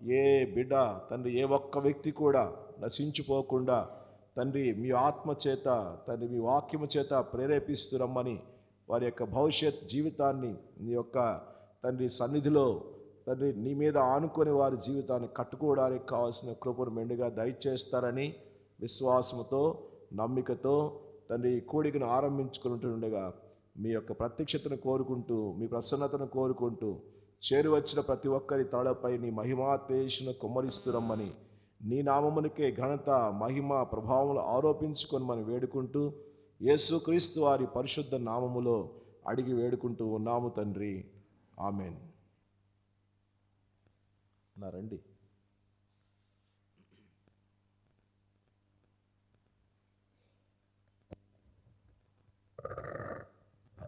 ఏ బిడ్డ తండ్రి, ఏ ఒక్క వ్యక్తి కూడా నశించిపోకుండా తండ్రి మీ ఆత్మ చేత, తండ్రి మీ వాక్యము చేత ప్రేరేపిస్తురమ్మని వారి యొక్క భవిష్యత్ జీవితాన్ని నీ యొక్క తండ్రి సన్నిధిలో తండ్రి నీ మీద ఆనుకొని వారి జీవితాన్ని కట్టుకోవడానికి కావాల్సిన కృపను మెండుగా దయచేస్తారని విశ్వాసముతో, నమ్మికతో తండ్రి కూడికను ఆరంభించుకుంటుండగా మీ యొక్క ప్రత్యక్షతను కోరుకుంటూ, మీ ప్రసన్నతను కోరుకుంటూ చేరువచ్చిన ప్రతి ఒక్కరి తలపై నీ మహిమాతేజును కుమ్మరిస్తురమ్మని నీ నామమునికే ఘనత, మహిమ, ప్రభావములు ఆరోపించుకొని మనం వేడుకుంటూ యేసుక్రీస్తు వారి పరిశుద్ధ నామములో అడిగి వేడుకుంటూ ఉన్నాము తండ్రి. ఆమెన్. రండి.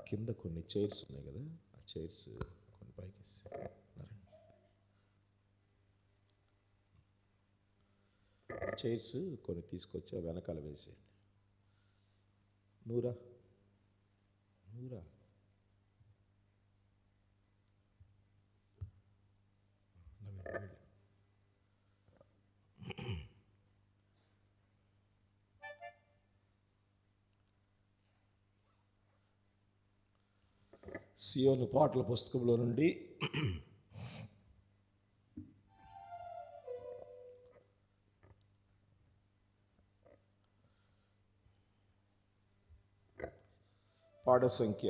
కింద కొన్ని చైర్స్ ఉన్నాయి కదా, ఆ చైర్స్ కొన్ని పైకి చైర్స్ కొన్ని తీసుకొచ్చి వెనకాల వేసేయండి. నూరా సియోను పాటల పుస్తకంలో నుండి పాట సంఖ్య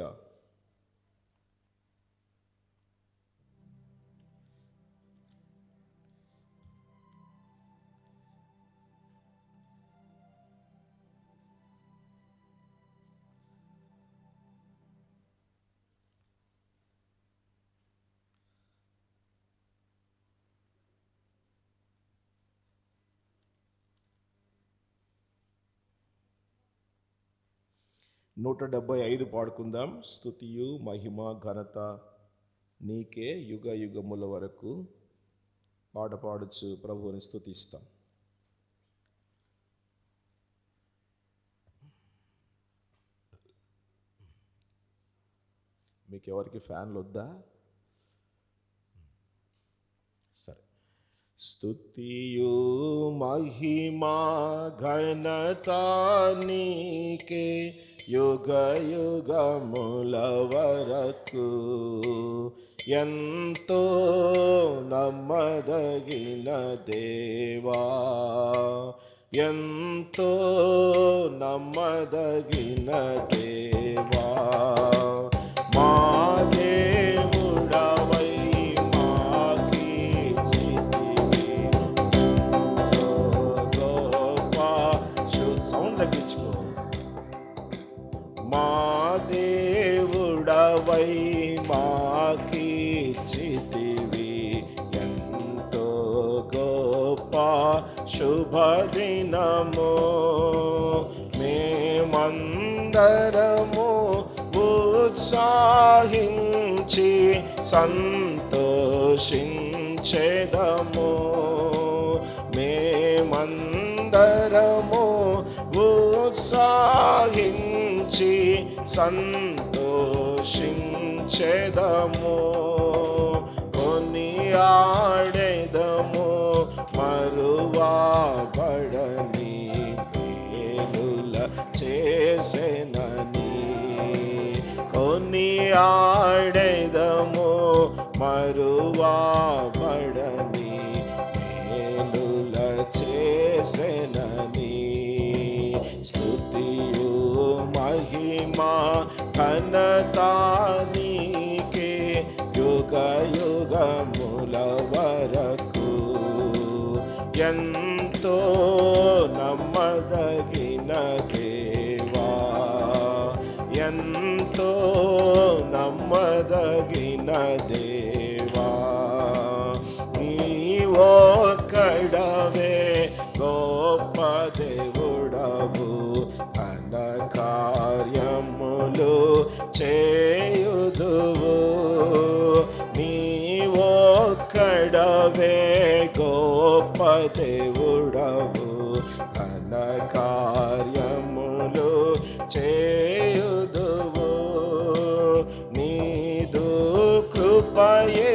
175 పాడుకుందాం. స్తుతియు మహిమ ఘనత నీకే యుగ యుగముల వరకు పాట పాడుచు ప్రభువుని స్తుతిస్తాం. మీకు ఎవరికి ఫ్యాన్లు వద్దా? సరే. స్తుతియు మహిమ ఘనత నీకే యుగ యుగముల వరకు, ఎంతో నమ్మదగిన దేవా, ఎంతో నమ్మదగిన దేవా, మా దేవుడవై మాకీర్తివి గొప్ప. సౌండ్ తగ్గించుకో. మా దేవుడవై మాకీర్తివి ఎంతో గొప్ప శుభదినము, మేమందరము ఉత్సాహించి సంతోషించెదము, మేమందరము ఉత్సాహించి సంతోషించెదము, కొనియాడెదము మరువబడని మేలుల చేసెనని, కొనియాడెదము మరువబడని మేలుల చేసెనని. స్తుతియు మహిమ ఘనత నీకే యుగ యుగముల వరకు, ఎంతో నమ్మదగిన దేవా, ఎంతో నమ్మదగిన దేవా, నీవొక్కడవే గొప్ప దేవుడవు, ఘన కార్యములు చేయుదువు, నీవొక్కడవే గొప్ప దేవుడవు, ఘన కార్యములు చేయుదువు, నీదు కృపయే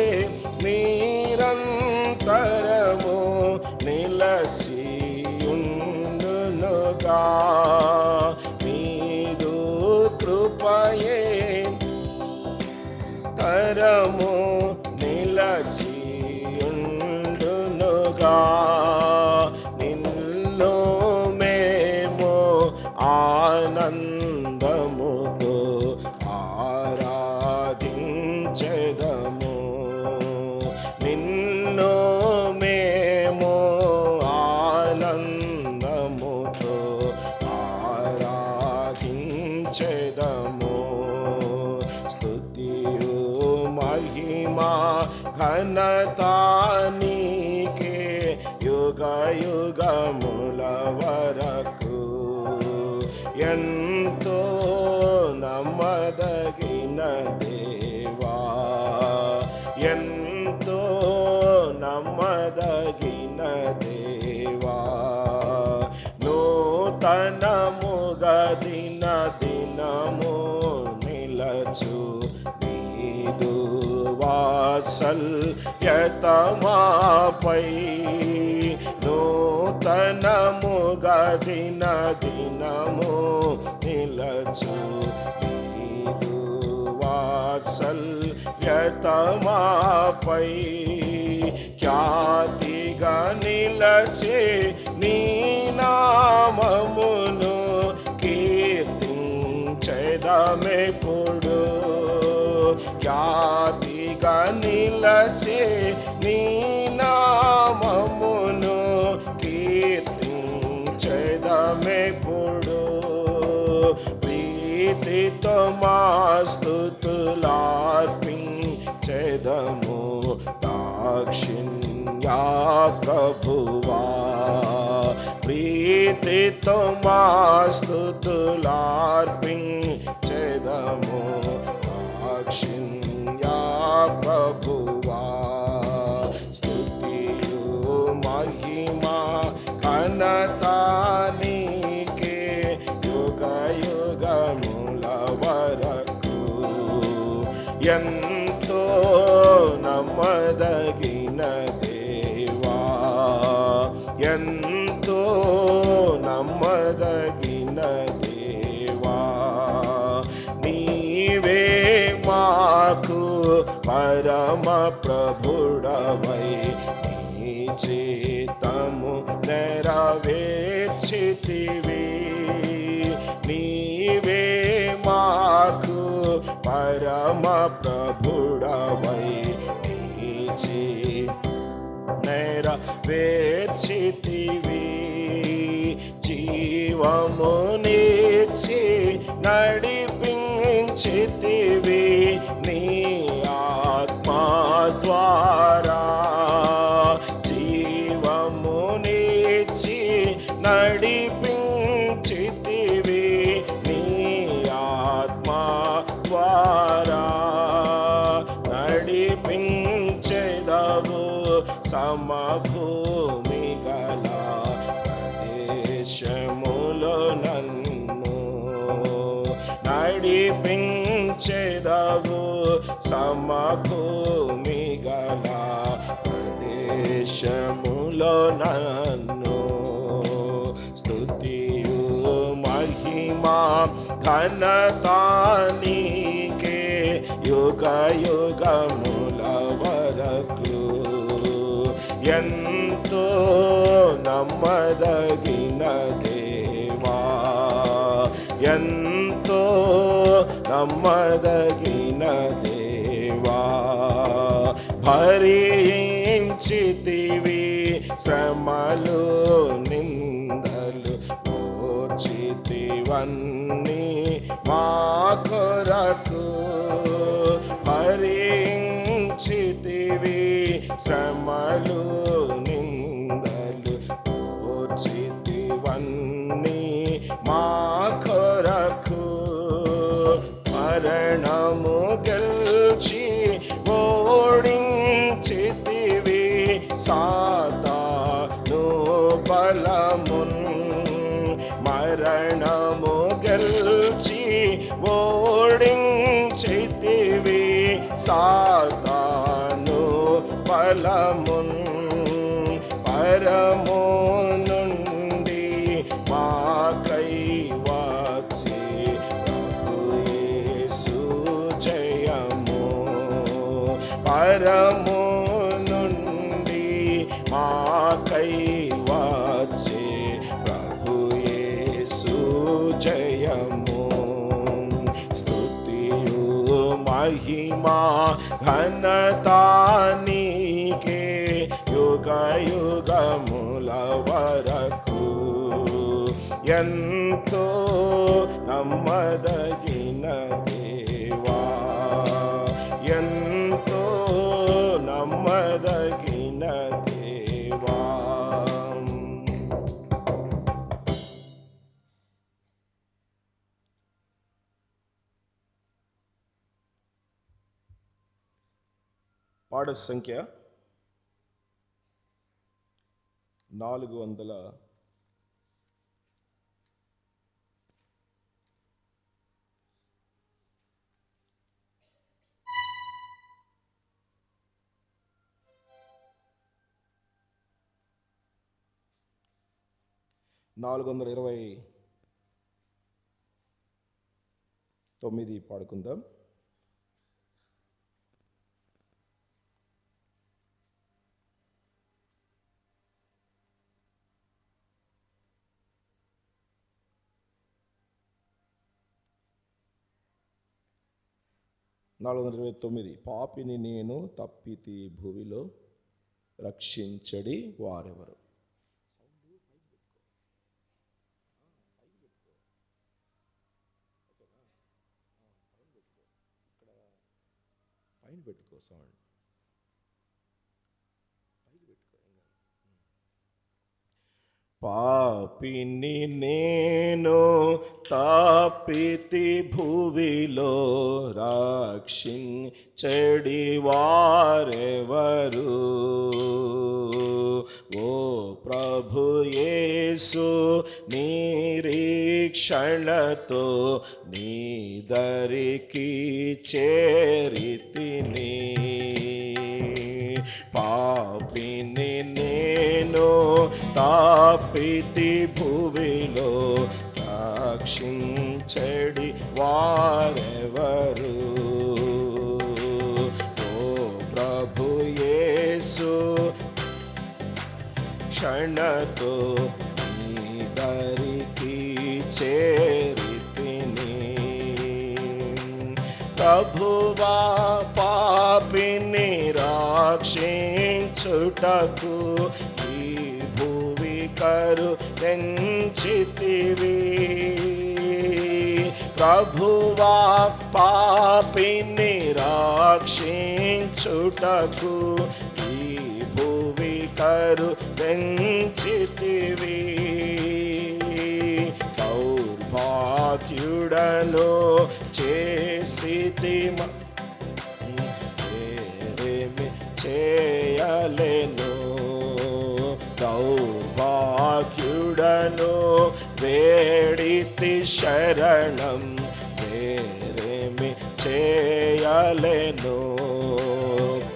నిరంతరము నిలచియుండునుగా. నీదు కృపయే తరము నిలచియుండునుగా. నిన్ను మేము ఆనందముతో ఆరాధించెదము. నిన్ను మేము ఆనందముతో ఆరాధించెదము. స్తుతియు మహిమా ఘనత నీకే యుగ యుగముల వరకు. ఎంతో నమ్మదగిన దేవా, ఎంతో నమ్మదగిన దేవా. నూతనముగా దిన దినము నిలచు నీదు వాత్సల్యతమాపై. నూతనముగా దిన దినము నిలచు నీదు వాత్సల్యతమాపై. ఖ్యాతిగా నిలచే నీ నామమును కీర్తించెదమెప్పుడు. ఖ్యాతిగా నిలచే నీ నామమును కీర్తించెదమెప్పుడు. ప్రీతితో మా స్తుతులార్పించెదము దాక్షిణ్యా ప్రభువా. ప్రీతితో మా స్తుతులార్పించెదము దాక్షిణ్యా ప్రభువా. స్తుతియు మహిమా ఘనత నీకే యుగ యుగముల వరకు. ఎంతో నమ్మదగిన దేవా, ఎంతో నమ్మదగిన దేవా. నీవే మాకు పరమ ప్రభుడవై నీ చిత్తము నెరవేర్చితివి. నీవే మాకు పరమ ప్రభుడవై నీ నెరవేర్చితివి. జీవమునిచ్చి నడిపించితివి నీ ఆత్మా ద్వారా. జీవమునిచ్చి నడిపించితివి నీ ఆత్మా ద్వారా. నడిపించెదవు సమభూమి గల ప్రదేశములో నన్ను. నడిపించెదవు సమభూమి గల ప్రదేశములో నన్ను. స్తుతియు మహిమా ఘనత నీకే యుగ యుగముల వరకు. ఎంతో నమ్మదగిన దేవా, ఎంతో నమ్మదగిన దేవా. భరించితివి శ్రమలు నిందలు ఓర్చితివన్నీ మా కొరకు. భరించితివి శ్రమలు నిందలు ఓర్చితివన్నీ మా కొరకు. మరణము గెల్చి ఓడించితివి సాతాను బలమున్. మరణము గెల్చి ఓడించితివి సాతాను బలమున్. పరము నుండి మాకై వచ్చే ప్రభు యేసు జయము. పరము నుండి మాకై వచ్చే ప్రభు యేసు జయము. స్తుతియు మహిమా ఘనతా నీకే యుగ యుగముల వరకు. ఎంతో నమ్మదగిన దేవా, ఎంతో నమ్మదగిన దేవా. పాట సంఖ్య 400. 429 పాడుకుందాం. పాపిని నేను తప్పితి భూమిలో రక్షించడి వారెవరు. పైన పెట్టుకో సౌండ్, పైకి పెట్టుకో. పాపిని నేను తప్పితి భూమిలో రక్షించడి వారెవరు. ఓ ప్రభు యేసు నిరీక్షణతో నీ దరికి చేరితిని. పాపిని నేను తప్పితి భూమిలో రక్షించడి వారెవరు. ఓ ప్రభు యేసు క్షణతో నీ దరికి చేరితిని. ప్రభువా పాపిని రక్షించుటకు ఈ భూమి కరుణించితివి. ప్రభువా పాపిని రక్షించుటకు ఈ భూమి కరుణించితివి. దౌర్భాగ్యుడను చేసితి వేరేమి చేయలేను. దౌర్భాగ్యుడను వేడితి శరణం వేరేమి చేయలేను.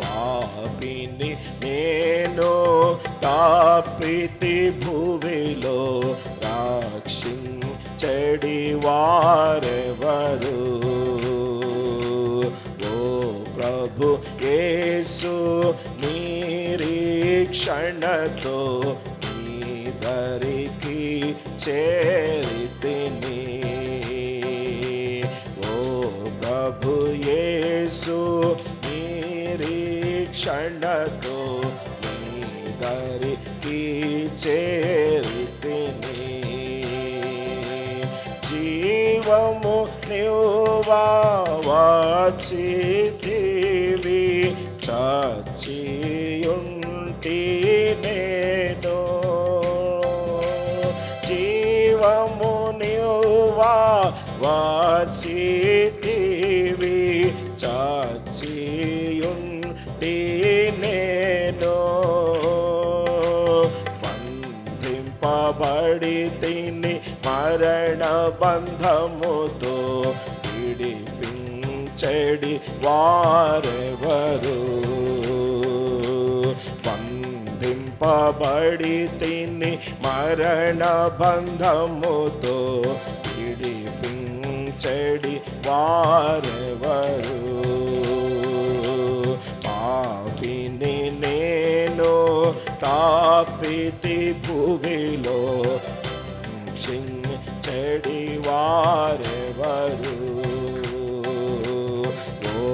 పాపిని నేను తప్పితి భూమిలో రక్షించడి వారెవరు. ఓ ప్రభు యేసు నిరీక్షణతో నీ దరికి చేరితిని. ఓ ప్రభు యేసు నిరీక్షణతో నీ దరికి చేరితిని. జీవము నీవా వచ్చితివి, చచ్చియుంటి నేను. జీవము నీవా వచ్చితివి, చచ్చియుంటి నేను. బంధింపబడి తిని మరణ బంధముతో విడిపించడి వారెవరు. బంధింప రక్షింపబడి తిని మరణ బంధముతో విడిపించడి వారెవరు? పాపిని నేను తాపితి భువిలో చెడి వారెవరు? ఓ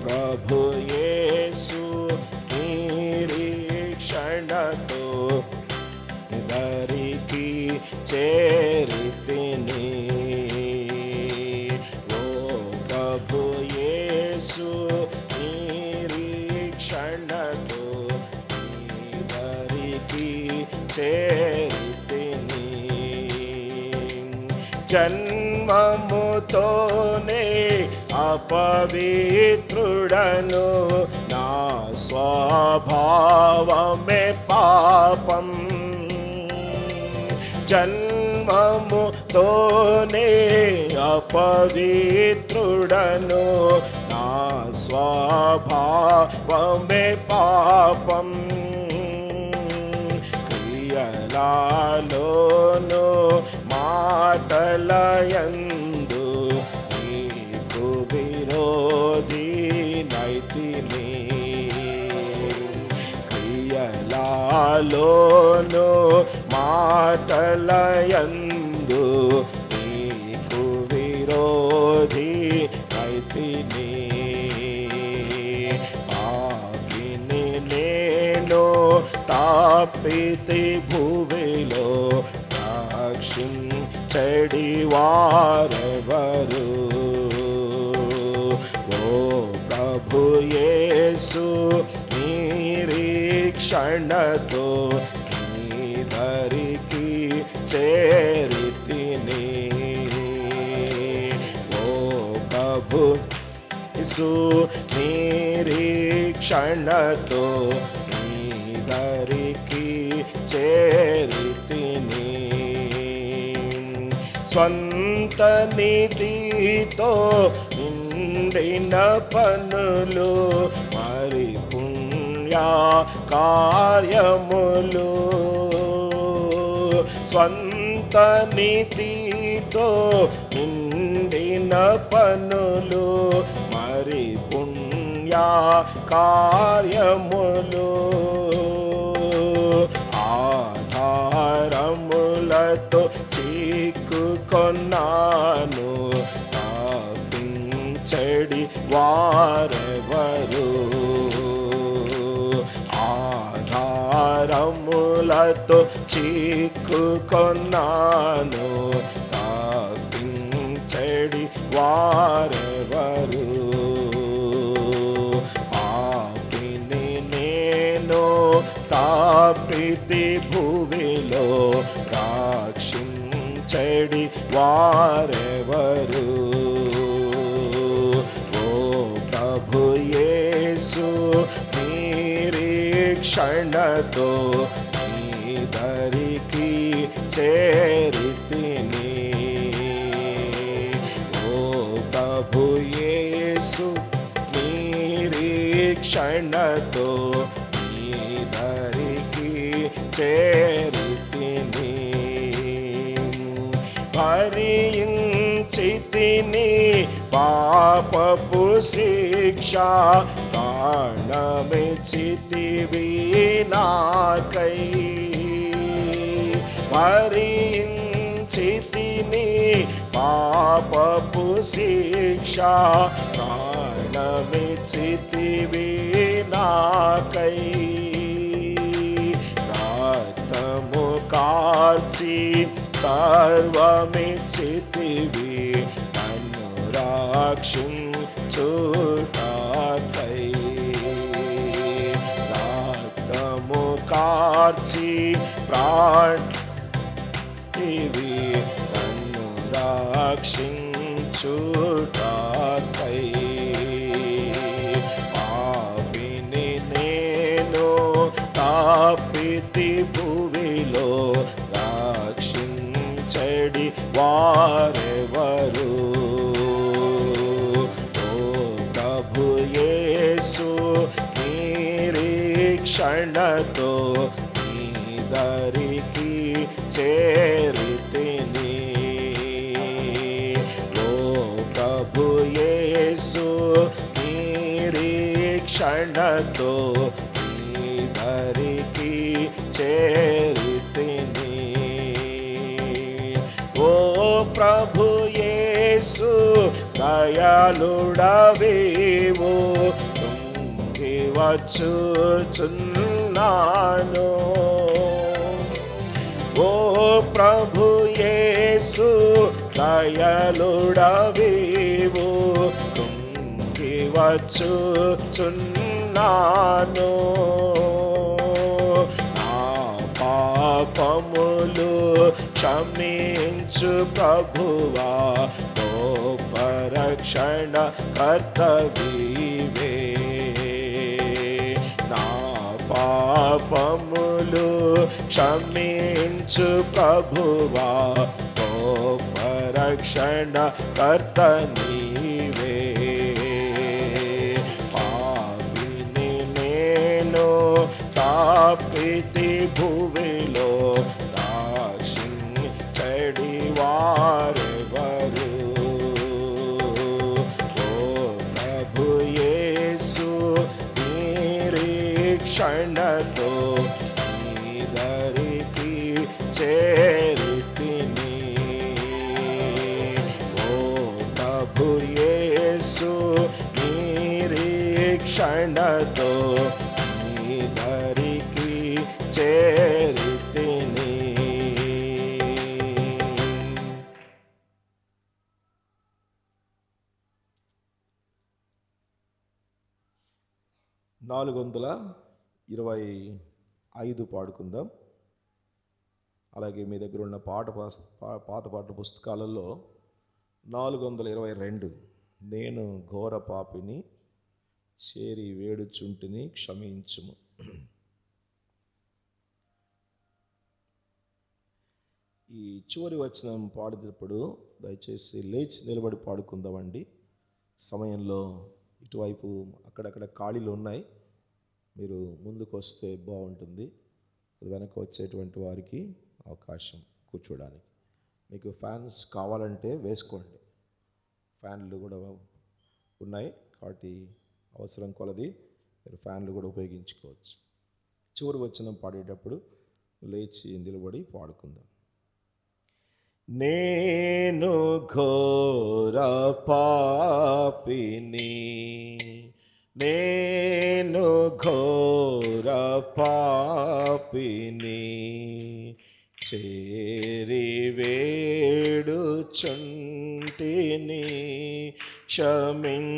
ప్రభు యేసు నిరీక్షణతో దరికి చేరితిని. ఓ ప్రభు యేసు నిరీక్షణతో దరికి చేరితిని. జన్మముతోనే అపవిత్రుడను, నా స్వభావమే పాపం. జన్మముతోనే అపవిత్రుడను, నా స్వభావమే పాపం. క్రియలలోను మాటలయందు నీకు విరోధి నైతిని. క్రియలలోను మాటలయందు నీకు విరోధి నైతిని. పాపిని నేను తాపితి భువిలో రక్షించడి వారెవరు? ఓ ప్రభు యేసు నిరీక్షణతో నీ దరికి చేరితిని. ఓ ప్రభు యేసు నిరీక్షణతో నీ దరికి చేరితిని. స్వంత నీతితో నిండిన పనులు, మరి పుణ్య కార్యములు. స్వంత నీతితో నిండిన పనులు, మరి పుణ్య కార్యములు. ఆధారములతో చిక్కుకొన్నాను, తాపించడి వారెవరు? ఆధారములతో చిక్కుకొన్నాను, తాపించడి వారెవరు? పాపిని నేను తాపితి భువిలో రక్షించడి వారెవరు? ఓ ప్రభు యేసు నిరీక్షణతో నీ దరికి చేరితిని. ఓ ప్రభు యేసు నిరీక్షణతో నీ దరికి చేరితిని. భరించితిని పాపపు శిక్ష, ప్రాణమిచ్చితివి నాకై. భరించితిని పాపపు శిక్ష, ప్రాణమిచ్చితివి నాకై. రక్తము కార్చి సర్వమిచ్చితివి నన్ను రక్షించుటకై. రక్తము కార్చి ప్రాణివి నన్ను రక్షించుటకై. పాపిని నేను తాపితి భువిలో రక్షించడి వారెవరు? ఓ ప్రభు యేసు నిరీక్షణతో నీ దరికి చేరితిని. ఓ ప్రభు యేసు నిరీక్షణతో నీ దరికి చేరితిని. ఓ ప్రభు యేసు దయాళుడవేవో తుంగి వచ్చుచున్నాను. ఓ ప్రభు యేసు దయాళుడవేవో తుంగి వచ్చుచున్నాను. నా పాపములు క్షమించు ప్రభువా, గొప్ప రక్షణ కర్తవీవే. నా పాపములు క్షమించు ప్రభువా, గొప్ప రక్షణ కర్త నీవే. పాపిని నేను తాపితి భువిలో దాక్షిణ్యడి వారెవరు. ఓ ప్రభు యేసు నిరీక్షణతో నీ దరికి చేరితిని. ఓ ప్రభు యేసు నిరీక్షణతో నీ దరికి చేరితిని. 425 పాడుకుందాం. అలాగే మీ దగ్గర ఉన్న పాత పాటల పుస్తకాలలో 422 నేను ఘోర పాపిని చేరి వేడుచుంటిని క్షమించుము. ఈ చివరి వచనం పాడేటప్పుడు దయచేసి లేచి నిలబడి పాడుకుందామండి. సమయంలో ఇటువైపు అక్కడక్కడ ఖాళీలు ఉన్నాయి, మీరు ముందుకు వస్తే బాగుంటుంది. వెనక వచ్చేటువంటి వారికి అవకాశం కూర్చోడానికి. మీకు ఫ్యాన్స్ కావాలంటే వేసుకోండి, ఫ్యాన్లు కూడా ఉన్నాయి కాబట్టి అవసరం కొలది మీరు ఫ్యాన్లు కూడా ఉపయోగించుకోవచ్చు. చివరి వచనం పాడేటప్పుడు లేచి నిలబడి పాడుకుందాం. నేను ఘోర పాపిని, నేను ఘోర పాపిని చేరి వేడుచుంటిని క్షమించుము.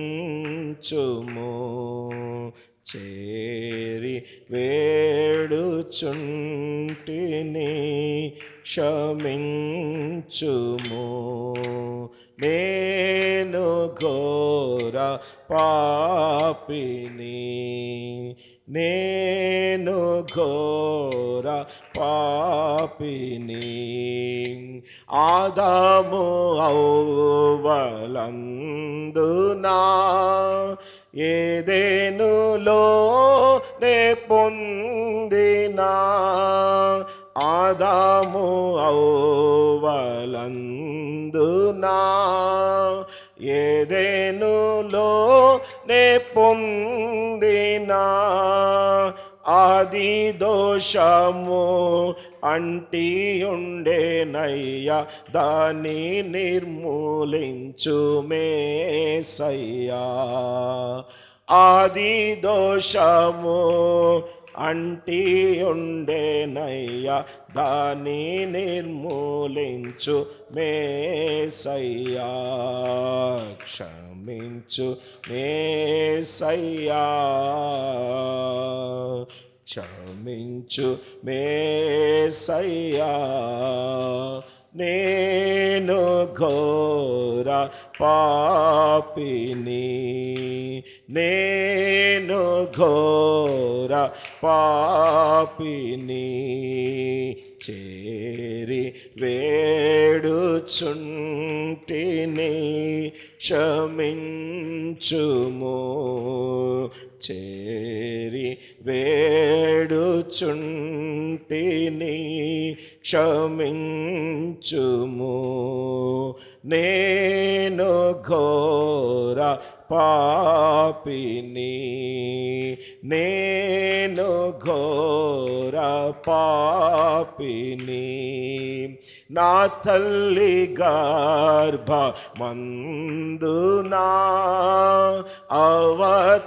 చేరి వేడుచుంటిని క్షమించుము. నేను ఘోర పాపిని, నేను ఘోర పాపిని. ఆదాము ఔవలందునా ఏదెనులో నే పొందినా. ఆదాము ఔవలందునా ఏదెనులో నే పొందినా. ఆది దోషము అంటి ఉండేనయ్యా, దాన్ని నిర్మూలించు మేసయ్యా. ఆది దోషము అంటి ఉండేనయ్యా, దాన్ని నిర్మూలించు మేసయ్యా. క్షమించు మేసయ్యా, క్షమించు మేసయ్యా. నేను ఘోర పాపిని, నేను ఘోర పాపిని చేరి వేడుచుంటిని క్షమించుము. చేరి వేడుచుంటిని క్షమించుము. నేను ఘోర పాపిని, నేను ఘోర పాపిని. నా తల్లి గర్భమందునా అవతరించుట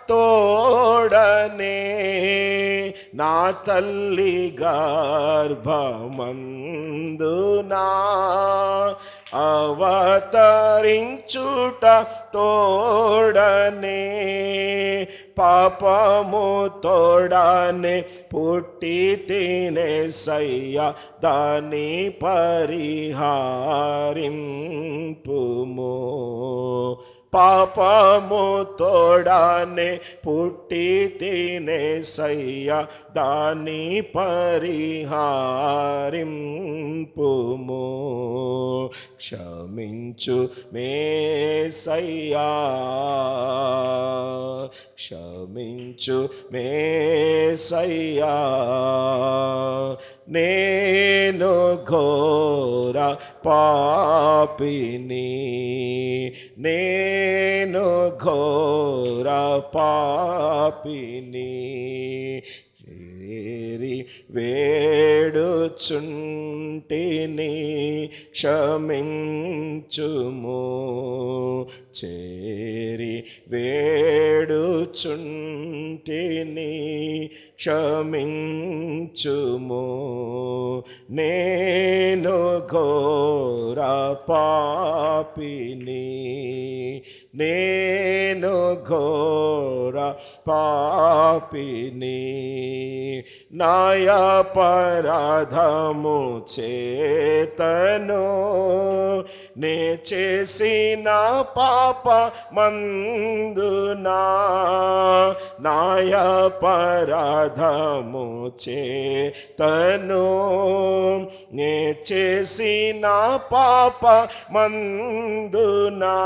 తోడనే, నా తల్లి గర్భమందునా అవతరించుట తోడనే, పాపము తోడనే పుట్టి తినేసయ్య దాని పరిహారింపుము. పాపము తోడనే పుట్టి తినేసయ్య దాని పరిహారింపుము. క్షమించు మేసయ్యా, క్షమించు మేసయ్యా. నేను ఘోర పాపిని, నేను ఘోర పాపిని. చేరి వేడుచుంటిని క్షమించుము, చేరి వేడుచుంటిని క్షమించుము. నేను ఘోర పాపిని, నేను ఘోర పాపిని. నాయపరాధము చేతను నే చేసిన పాప మందునా, నాయపరాధము చేతను నే చేసిన పాప మందునా,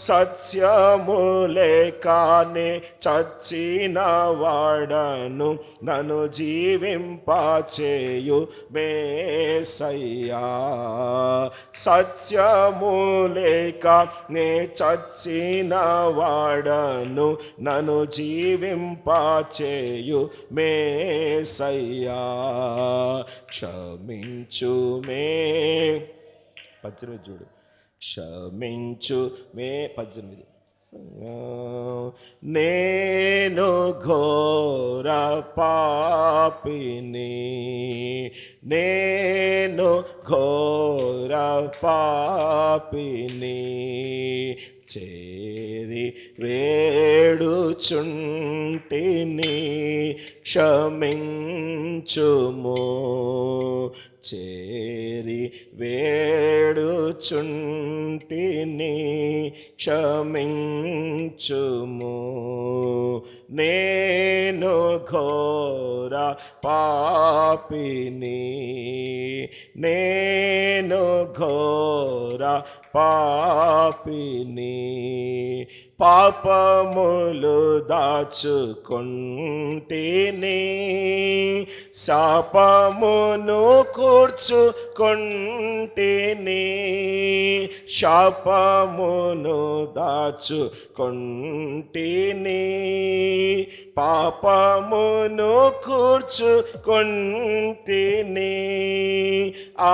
సత్యము లేకనే చచ్చిన వాడను నన్ను జీవింపచేయు మేసయ్యా. సత్యము లేక నే చచ్చిన వాడను నన్ను జీవింపచేయు మేసయ్యా. క్షమించు మే 18 చూడు, క్షమించు మే 18. నేను ఘోర పాపిని, నేను ఘోర పాపిని. చేరి వేడుచుంటిని క్షమించుము, చేరి వేడుచుంటిని క్షమించుము. నేను ఘోర పాపిని, నేను ఘోర పాపిని. పాపములు దాచుకొంటిని, శాపమును కూర్చుకొంటిని, శాపమును దాచుకొంటిని, పాపమును కూర్చుకొంటిని.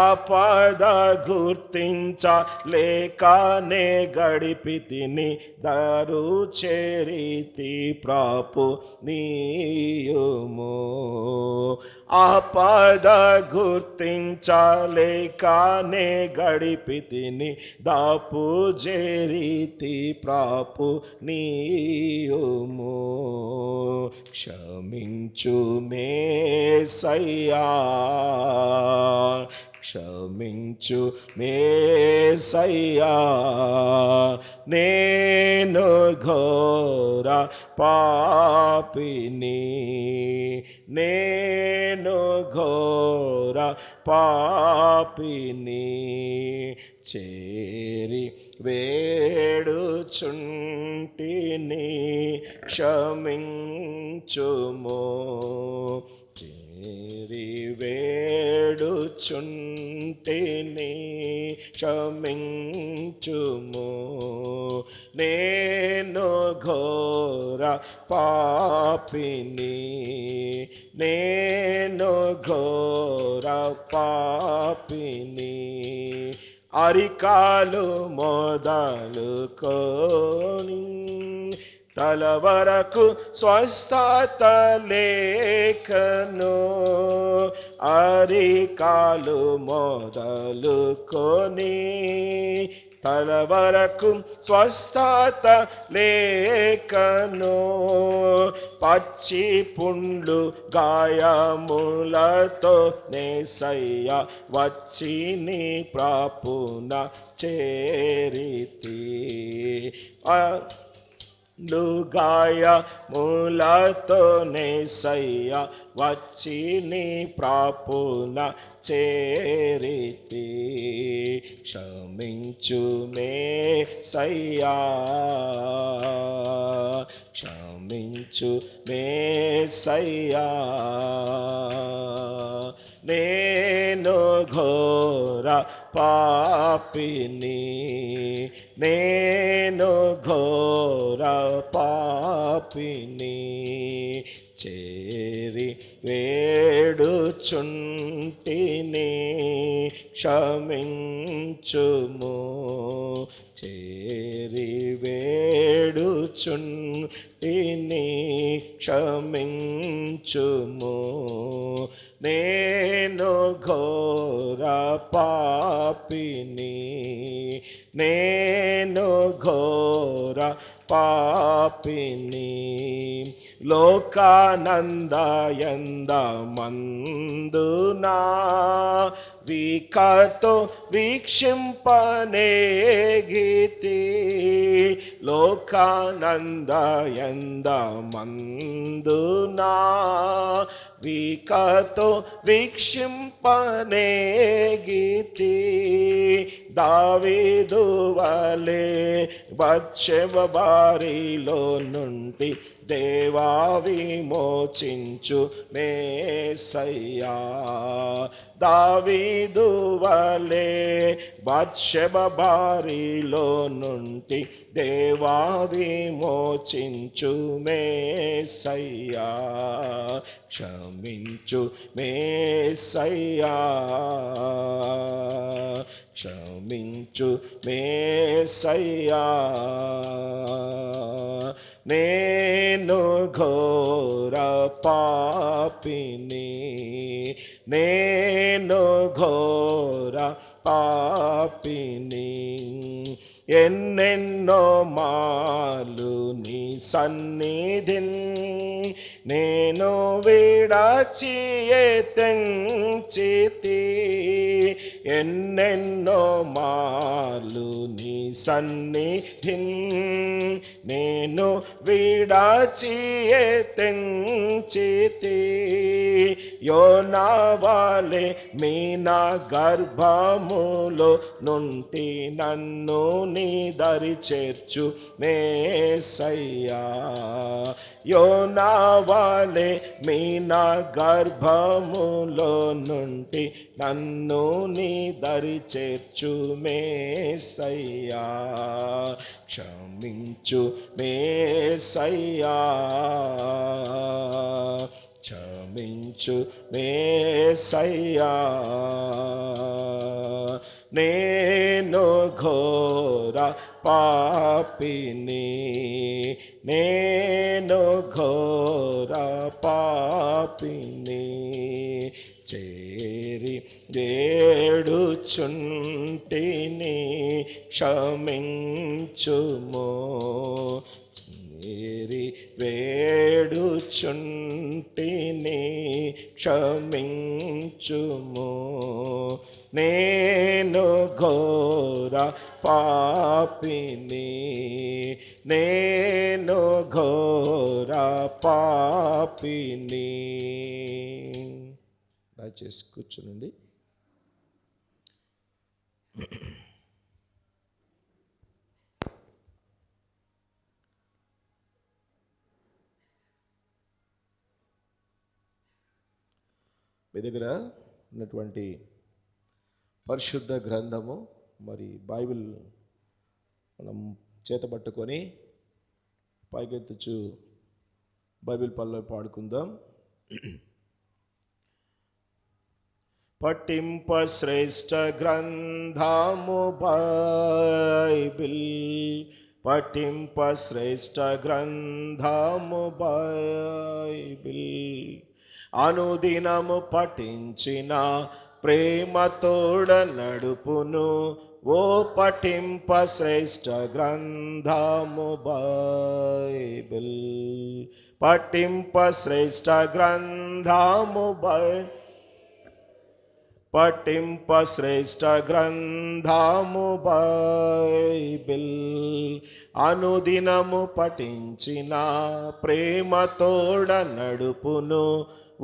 ఆపద గుర్తించలేకనే గడిపితిని, దారు చేరితి ప్రాపు నీయుము. ఆపద గుర్తించలేకనే గడిపితిని, దాపు చేరితి ప్రాపు నీయుము. క్షమించు మేసయ్యా, క్షమించు మేసయ్యా. నేను ఘోర పాపిని, నేను ఘోర పాపిని. చేరి వేడుచుంటిని క్షమించుము, క్షమించుము. నేను ఘోర పాపిని, నేను ఘోర పాపిని. అరికాలు మొదలుకొని తల వరకు స్వస్థత లేఖను, అరికాలు మొదలుకొని తల వరకు స్వస్థత లేఖను. పచ్చి పుండ్లు గాయములతో నేసయ్య వచ్చి నీ ప్రాపున చేరితి. గాయములతో నేసయ్య వచ్చి నీ ప్రాపున చేరితి. క్షమించు మేసయ్యా, క్షమించు మేసయ్యా. నేను ఘోర పాపిని, నేను ఘోర పాపిని. చేరి వేడుచుంటిని, క్షమించుము. చేరి వేడుచుంటిని, క్షమించుము. నేను ఘోర పాపిని, నేను ఘోర పాపిని. లోకానందయందమందునా వీకతో వీక్షింపనేగితి. లోకానందయందమందునా వీకతో వీక్షింపనేగితి. దావీదు వలె బత్షెబ బారిలో నుండి దేవా విమోచించు మేసయ్యా. దావీదు వలె బత్షెబ బారిలో నుండి దేవా విమోచించు మేసయ్యా. క్షమించు మేసయ్యా, క్షమించు మేసయ్యా. నేను ఘోర పాపిని, నేను ఘోర పాపిని. ఎన్నెన్నో మాలు నీ సన్నిధిన్ నేను విడచి తెంచితి. ఎన్నెన్నో మాలు నీ సన్నిధిన్ నేను విడచి తెంచితి. యోనా వలె మీనా గర్భములో నుండి నన్ను నీ దరి చేర్చు మేసయ్యా. యోనా వలె మీనా గర్భములో నుండి నన్ను నీ దరి చేర్చు మేసయ్యా. క్షమించు మేసయ్యా, క్షమించు మేసయ్యా. నేను ఘోర పాపిని, నేను ఘోర పాపిని. చేరి వేడుచుంటిని, క్షమించుము. చేరి వేడుచుంటిని, క్షమించుము. నేను ఘోర పాపిని, నేను ఘోర పాపిని. దయచేసి కూర్చునండి. మీ దగ్గర ఉన్నటువంటి పరిశుద్ధ గ్రంథము మరి బైబిల్ మనం చేతబట్టుకొని పైకెత్తుచు బైబిల్ పల్లవి పాడుకుందాం. పఠింప శ్రేష్ఠ గ్రంథము బైబిల్, పఠింప శ్రేష్ఠ గ్రంథము బైబిల్, అనుదినము పఠించిన ప్రేమతోడ నడుపును. ఓ పఠింప శ్రేష్ఠ గ్రంథము బైబిల్, పఠింప శ్రేష్ఠ గ్రంథము పఠింప శ్రేష్ఠ గ్రంథము బైబిల్, అనుదినము పఠించిన ప్రేమతోడ నడుపును.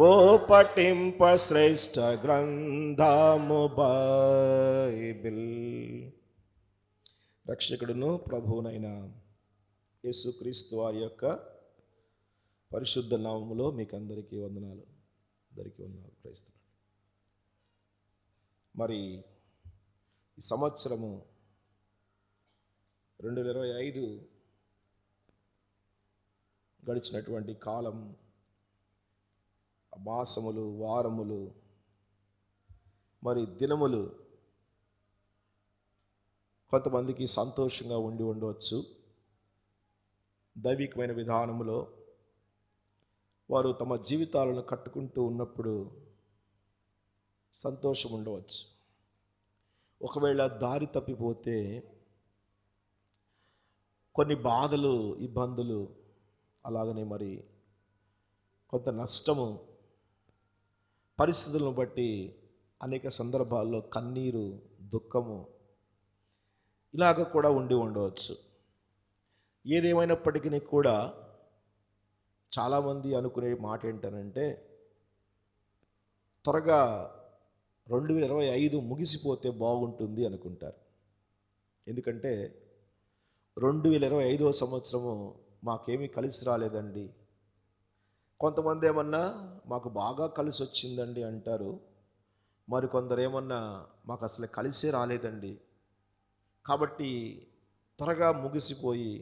ఓ పఠింప శ్రేష్ఠ గ్రంథము బైబిల్. రక్షకుడును ప్రభువునైన యేసుక్రీస్తు వారి యొక్క పరిశుద్ధ నామములో మీకు అందరికీ వందనాలు. క్రైస్తవులు. మరి ఈ సంవత్సరము 2025 గడిచినటువంటి కాలం, మాసములు, వారములు, మరి దినములు కొంతమందికి సంతోషంగా ఉండవచ్చు. దైవికమైన విధానములో వారు తమ జీవితాలను కట్టుకుంటూ ఉన్నప్పుడు సంతోషం ఉండవచ్చు. ఒకవేళ దారి తప్పిపోతే కొన్ని బాధలు, ఇబ్బందులు, అలాగనే మరి కొంత నష్టము, పరిస్థితులను బట్టి అనేక సందర్భాల్లో కన్నీరు, దుఃఖము ఇలాగ కూడా ఉండవచ్చు. ఏదేమైనప్పటికీ కూడా చాలామంది అనుకునే మాట ఏంటనంటే, త్వరగా 2025 ముగిసిపోతే బాగుంటుంది అనుకుంటారు. ఎందుకంటే 2025వ సంవత్సరము మాకేమీ కలిసి రాలేదండి. కొంతమంది ఏమన్నా మాకు బాగా కలిసి వచ్చిందండి అంటారు. మరికొందరు ఏమన్నా మాకు అసలు కలిసే రాలేదండి. కాబట్టి త్వరగా ముగిసిపోయి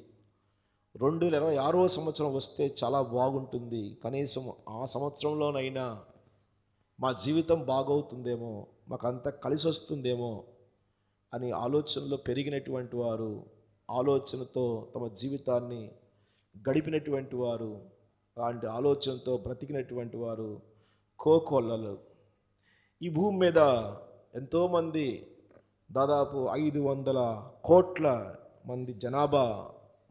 2026వ సంవత్సరం వస్తే చాలా బాగుంటుంది, కనీసం ఆ సంవత్సరంలోనైనా మా జీవితం బాగవుతుందేమో, మాకు అంతా కలిసి వస్తుందేమో అని ఆలోచనలో పెరిగినటువంటి వారు, ఆలోచనతో తమ జీవితాన్ని గడిపినటువంటి వారు, అలాంటి ఆలోచనతో బ్రతికినటువంటి వారు కోకొల్లలు. ఈ భూమి మీద ఎంతోమంది, దాదాపు 500 కోట్ల మంది జనాభా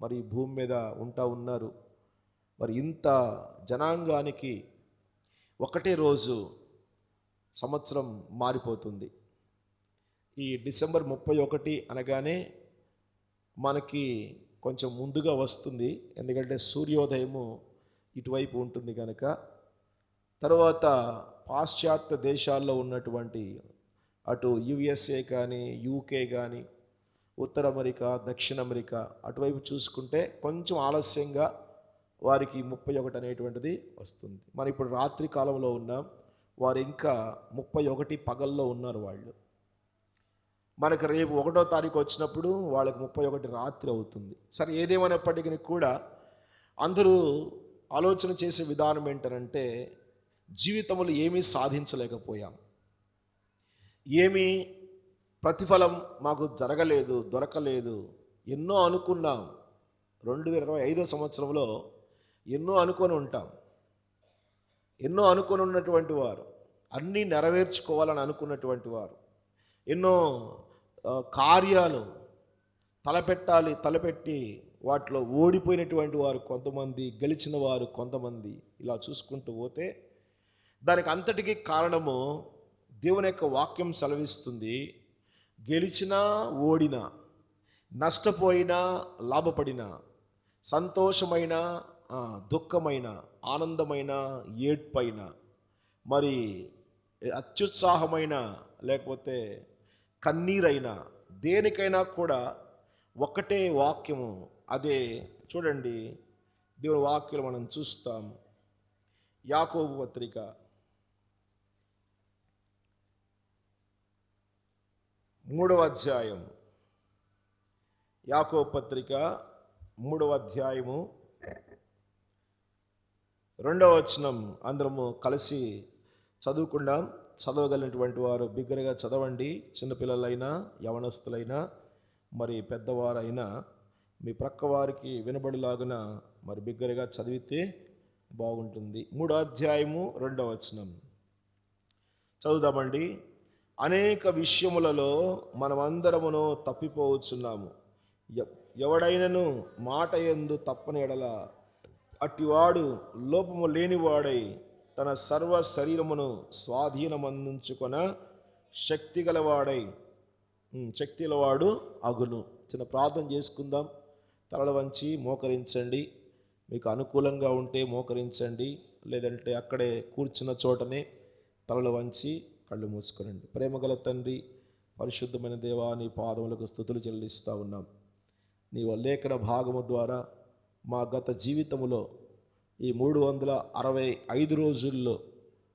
మరి భూమి మీద ఉన్నారు. మరి ఇంత జనాంగానికి ఒకటే రోజు సంవత్సరం మారిపోతుంది. ఈ డిసెంబర్ 31 అనగానే మనకి కొంచెం ముందుగా వస్తుంది, ఎందుకంటే సూర్యోదయము ఇటువైపు ఉంటుంది కనుక. తర్వాత పాశ్చాత్య దేశాల్లో ఉన్నటువంటి అటు USA కానీ, UK కానీ, ఉత్తర అమెరికా, దక్షిణ అమెరికా అటువైపు చూసుకుంటే కొంచెం ఆలస్యంగా వారికి 31 అనేటువంటిది వస్తుంది. మనం ఇప్పుడు రాత్రి కాలంలో ఉన్నాం, వారు ఇంకా 31 పగల్లో ఉన్నారు వాళ్ళు. మనకు రేపు 1వ తారీఖు వచ్చినప్పుడు వాళ్ళకి 31 రాత్రి అవుతుంది. సరే, ఏదేమైనప్పటికీ కూడా అందరూ ఆలోచన చేసే విధానం ఏంటంటే, జీవితంలో ఏమీ సాధించలేకపోయాం, ఏమీ ప్రతిఫలం మాకు జరగలేదు, దొరకలేదు. ఎన్నో అనుకున్నాం. 2025వ సంవత్సరంలో ఎన్నో అనుకొని ఉంటాం. ఎన్నో అనుకొని ఉన్నటువంటి వారు, అన్నీ నెరవేర్చుకోవాలని అనుకున్నటువంటి వారు, ఎన్నో కార్యాలు తలపెట్టి వాటిలో ఓడిపోయినటువంటి వారు కొంతమంది, గెలిచిన వారు కొంతమంది, ఇలా చూసుకుంటూ పోతే దానికి అంతటికీ కారణము దేవుని యొక్క వాక్యం సెలవిస్తుంది. గెలిచినా ఓడినా, నష్టపోయినా లాభపడినా, సంతోషమైన దుఃఖమైన, ఆనందమైన ఏడ్పైన, మరి అత్యుత్సాహమైన లేకపోతే కన్నీరైనా, దేనికైనా కూడా ఒకటే వాక్యము. అదే చూడండి, దేవుని వాక్యం మనం చూస్తాం. యాకోబు పత్రిక 3వ అధ్యాయం, యాకోబు పత్రిక 3వ అధ్యాయము 2వ వచనం అందరము కలిసి చదువుకుందాం. చదవగలిగినటువంటి వారు బిగ్గరగా చదవండి. చిన్నపిల్లలైనా, యవనస్తులైనా, మరి పెద్దవారైనా మీ ప్రక్క వారికి వినబడిలాగున మరి బిగ్గరగా చదివితే బాగుంటుంది. 3వ అధ్యాయము 2వ వచనం చదువుదామండి. అనేక విషయములలో మనమందరమును తప్పిపోవచ్చున్నాము. ఎవడైనను మాట యందు తప్పని ఎడల అట్టివాడు లోపము లేనివాడై తన సర్వ శరీరమును స్వాధీనమందించుకొన శక్తిగలవాడు అగును. చిన్న ప్రార్థన చేసుకుందాం. తలల వంచి మోకరించండి. మీకు అనుకూలంగా ఉంటే మోకరించండి, లేదంటే అక్కడే కూర్చున్న చోటనే తలలు వంచి కళ్ళు మూసుకునండి. ప్రేమగల తండ్రి, పరిశుద్ధమైన దేవా, నీ పాదములకు స్తుతులు చెల్లిస్తూ ఉన్నాం. నీ లేఖన భాగము ద్వారా మా గత జీవితములో ఈ 365 రోజుల్లో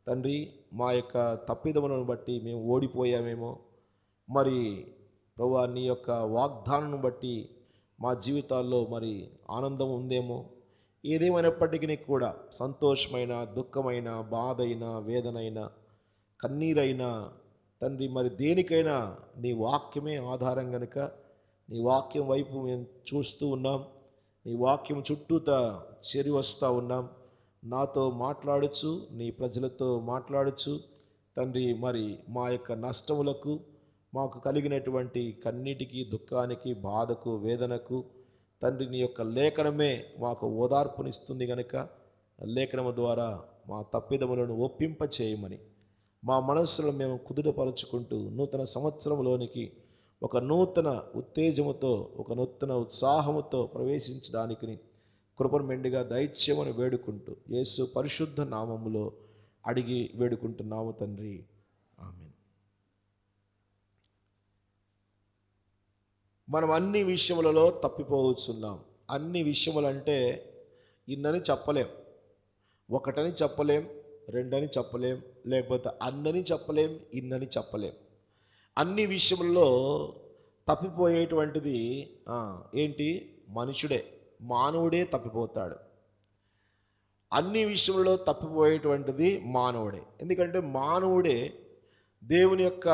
తండ్రి మా యొక్క తప్పిదములను బట్టి మేము ఓడిపోయామేమో, మరి ప్రభువా నీ యొక్క వాగ్దానం బట్టి మా జీవితాల్లో మరి ఆనందం ఉందేమో, ఏదేమైనప్పటికీ కూడా సంతోషమైన, దుఃఖమైన, బాధైన, వేదనైన, కన్నీరైనా తండ్రి మరి దేనికైనా నీ వాక్యమే ఆధారం గనుక నీ వాక్యం వైపు మేము చూస్తూ ఉన్నాం. నీ వాక్యం చుట్టూతా చేరి వస్తూ ఉన్నాం. నాతో మాట్లాడుచు, నీ ప్రజలతో మాట్లాడుచు తండ్రి మరి మా యొక్క నష్టములకు, మాకు కలిగినటువంటి కన్నీటికి, దుఃఖానికి, బాధకు, వేదనకు తండ్రి నీ యొక్క లేఖనమే మాకు ఓదార్పునిస్తుంది గనుక లేఖనము ద్వారా మా తప్పిదములను ఒప్పింప చేయమని మా మనస్సులను మేము కుదుటపరుచుకుంటూ నూతన సంవత్సరంలోనికి ఒక నూతన ఉత్తేజముతో, ఒక నూతన ఉత్సాహముతో ప్రవేశించడానికి కృపను మెండుగా దైత్యమని వేడుకుంటూ యేసు పరిశుద్ధ నామములో అడిగి వేడుకుంటున్నాము తండ్రి, ఆమేన్. మనం అన్ని విషయములలో తప్పిపోవచ్చున్నాం. అన్ని విషయములంటే ఇన్నని చెప్పలేం, ఒకటని చెప్పలేం, రెండని చెప్పలేం, లేకపోతే అన్నని చెప్పలేం, ఇన్నని చెప్పలేం. అన్ని విషయంలో తప్పిపోయేటువంటిది ఏంటి? మనుషుడే, మానవుడే తప్పిపోతాడు. అన్ని విషయంలో తప్పిపోయేటువంటిది మానవుడే. ఎందుకంటే మానవుడే దేవుని యొక్క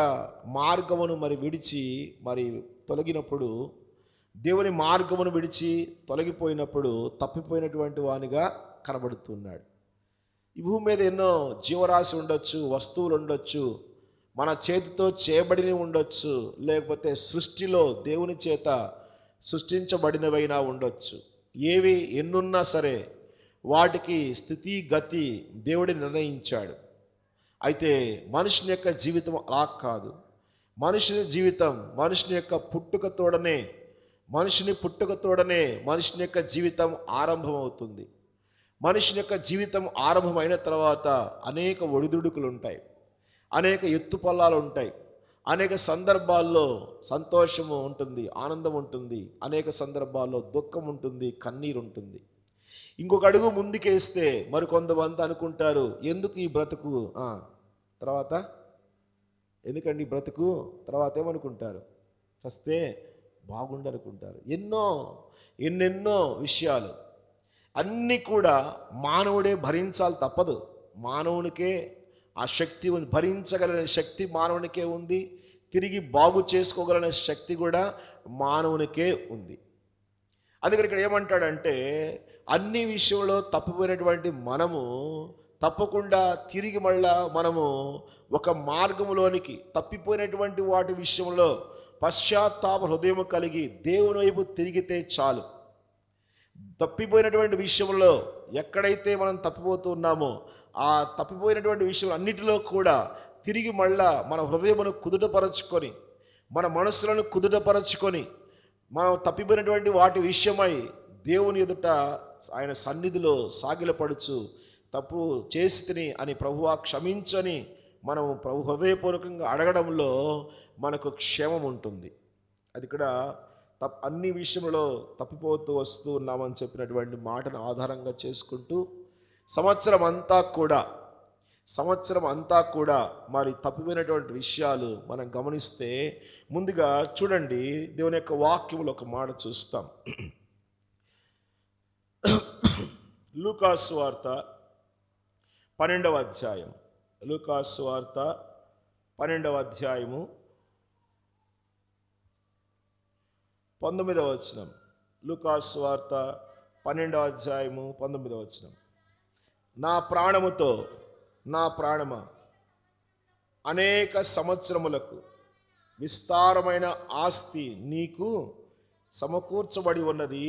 మార్గమును మరి విడిచి మరి తొలగినప్పుడు, దేవుని మార్గమును విడిచి తొలగిపోయినప్పుడు తప్పిపోయినటువంటి వానిగా కనబడుతున్నాడు. ఈ భూమి మీద ఎన్నో జీవరాశి ఉండొచ్చు, వస్తువులు ఉండొచ్చు, మన చేతితో చేయబడినవి ఉండొచ్చు, లేకపోతే సృష్టిలో దేవుని చేత సృష్టించబడినవైనా ఉండొచ్చు. ఏవి ఎన్నున్నా సరే వాటికి స్థితి గతి దేవుడు నిర్ణయించాడు. అయితే మనుషుని యొక్క జీవితం అలా కాదు. మనుషుని జీవితం మనుషుని యొక్క పుట్టుకతోడనే మనుషుని యొక్క జీవితం ఆరంభమవుతుంది. మనుషుని యొక్క జీవితం ఆరంభమైన తర్వాత అనేక ఒడిదుడుకులు ఉంటాయి, అనేక ఎత్తుపల్లాలు ఉంటాయి, అనేక సందర్భాల్లో సంతోషము ఉంటుంది, ఆనందం ఉంటుంది, అనేక సందర్భాల్లో దుఃఖం ఉంటుంది, కన్నీరు ఉంటుంది. ఇంకొక అడుగు ముందుకేస్తే మరికొంతమంది అనుకుంటారు, ఎందుకు ఈ బ్రతుకు తర్వాత, ఎందుకండి ఈ బ్రతుకు తర్వాత ఏమనుకుంటారు? చస్తే బాగుండనుకుంటారు. ఎన్నెన్నో విషయాలు అన్నీ కూడా మానవుడే భరించాలి, తప్పదు. మానవునికే ఆ శక్తి ఉంది, భరించగలిగిన శక్తి మానవునికే ఉంది, తిరిగి బాగు చేసుకోగలిగిన శక్తి కూడా మానవునికే ఉంది. అందుకని ఇక్కడ ఏమంటాడంటే, అన్ని విషయంలో తప్పిపోయినటువంటి మనము తప్పకుండా తిరిగి మళ్ళా మనము ఒక మార్గంలోనికి, తప్పిపోయినటువంటి వాటి విషయంలో పశ్చాత్తాప హృదయం కలిగి దేవుని వైపు తిరిగితే చాలు. తప్పిపోయినటువంటి విషయంలో ఎక్కడైతే మనం తప్పిపోతూ ఉన్నామో ఆ తప్పిపోయినటువంటి విషయం అన్నిటిలో కూడా తిరిగి మళ్ళా మన హృదయమును కుదుటపరచుకొని, మన మనస్సులను కుదుటపరచుకొని, మనం తప్పిపోయినటువంటి వాటి విషయమై దేవుని ఎదుట ఆయన సన్నిధిలో సాగిలపడుచు, తప్పు చేసితిని అని ప్రభువా క్షమించని మనం ప్రభు హృదయపూర్వకంగా అడగడంలో మనకు క్షేమం ఉంటుంది. అది ఇక్కడ అన్ని విషయంలో తప్పిపోతూ వస్తూ ఉన్నామని చెప్పినటువంటి మాటను ఆధారంగా చేసుకుంటూ సంవత్సరం అంతా కూడా సంవత్సరం అంతా కూడా మరి తప్పిపోయినటువంటి విషయాలు మనం గమనిస్తే, ముందుగా చూడండి, దేవుని యొక్క వాక్యములో ఒక మాట చూస్తాం. లూకాసు వార్త 12వ అధ్యాయం, లూకాసు వార్త 12వ అధ్యాయము 19వ వచనం. లూకాసు వార్త 12వ అధ్యాయము 19వ వచనం. నా ప్రాణమా అనేక సంవత్సరములకు విస్తారమైన ఆస్తి నీకు సమకూర్చబడి ఉన్నది,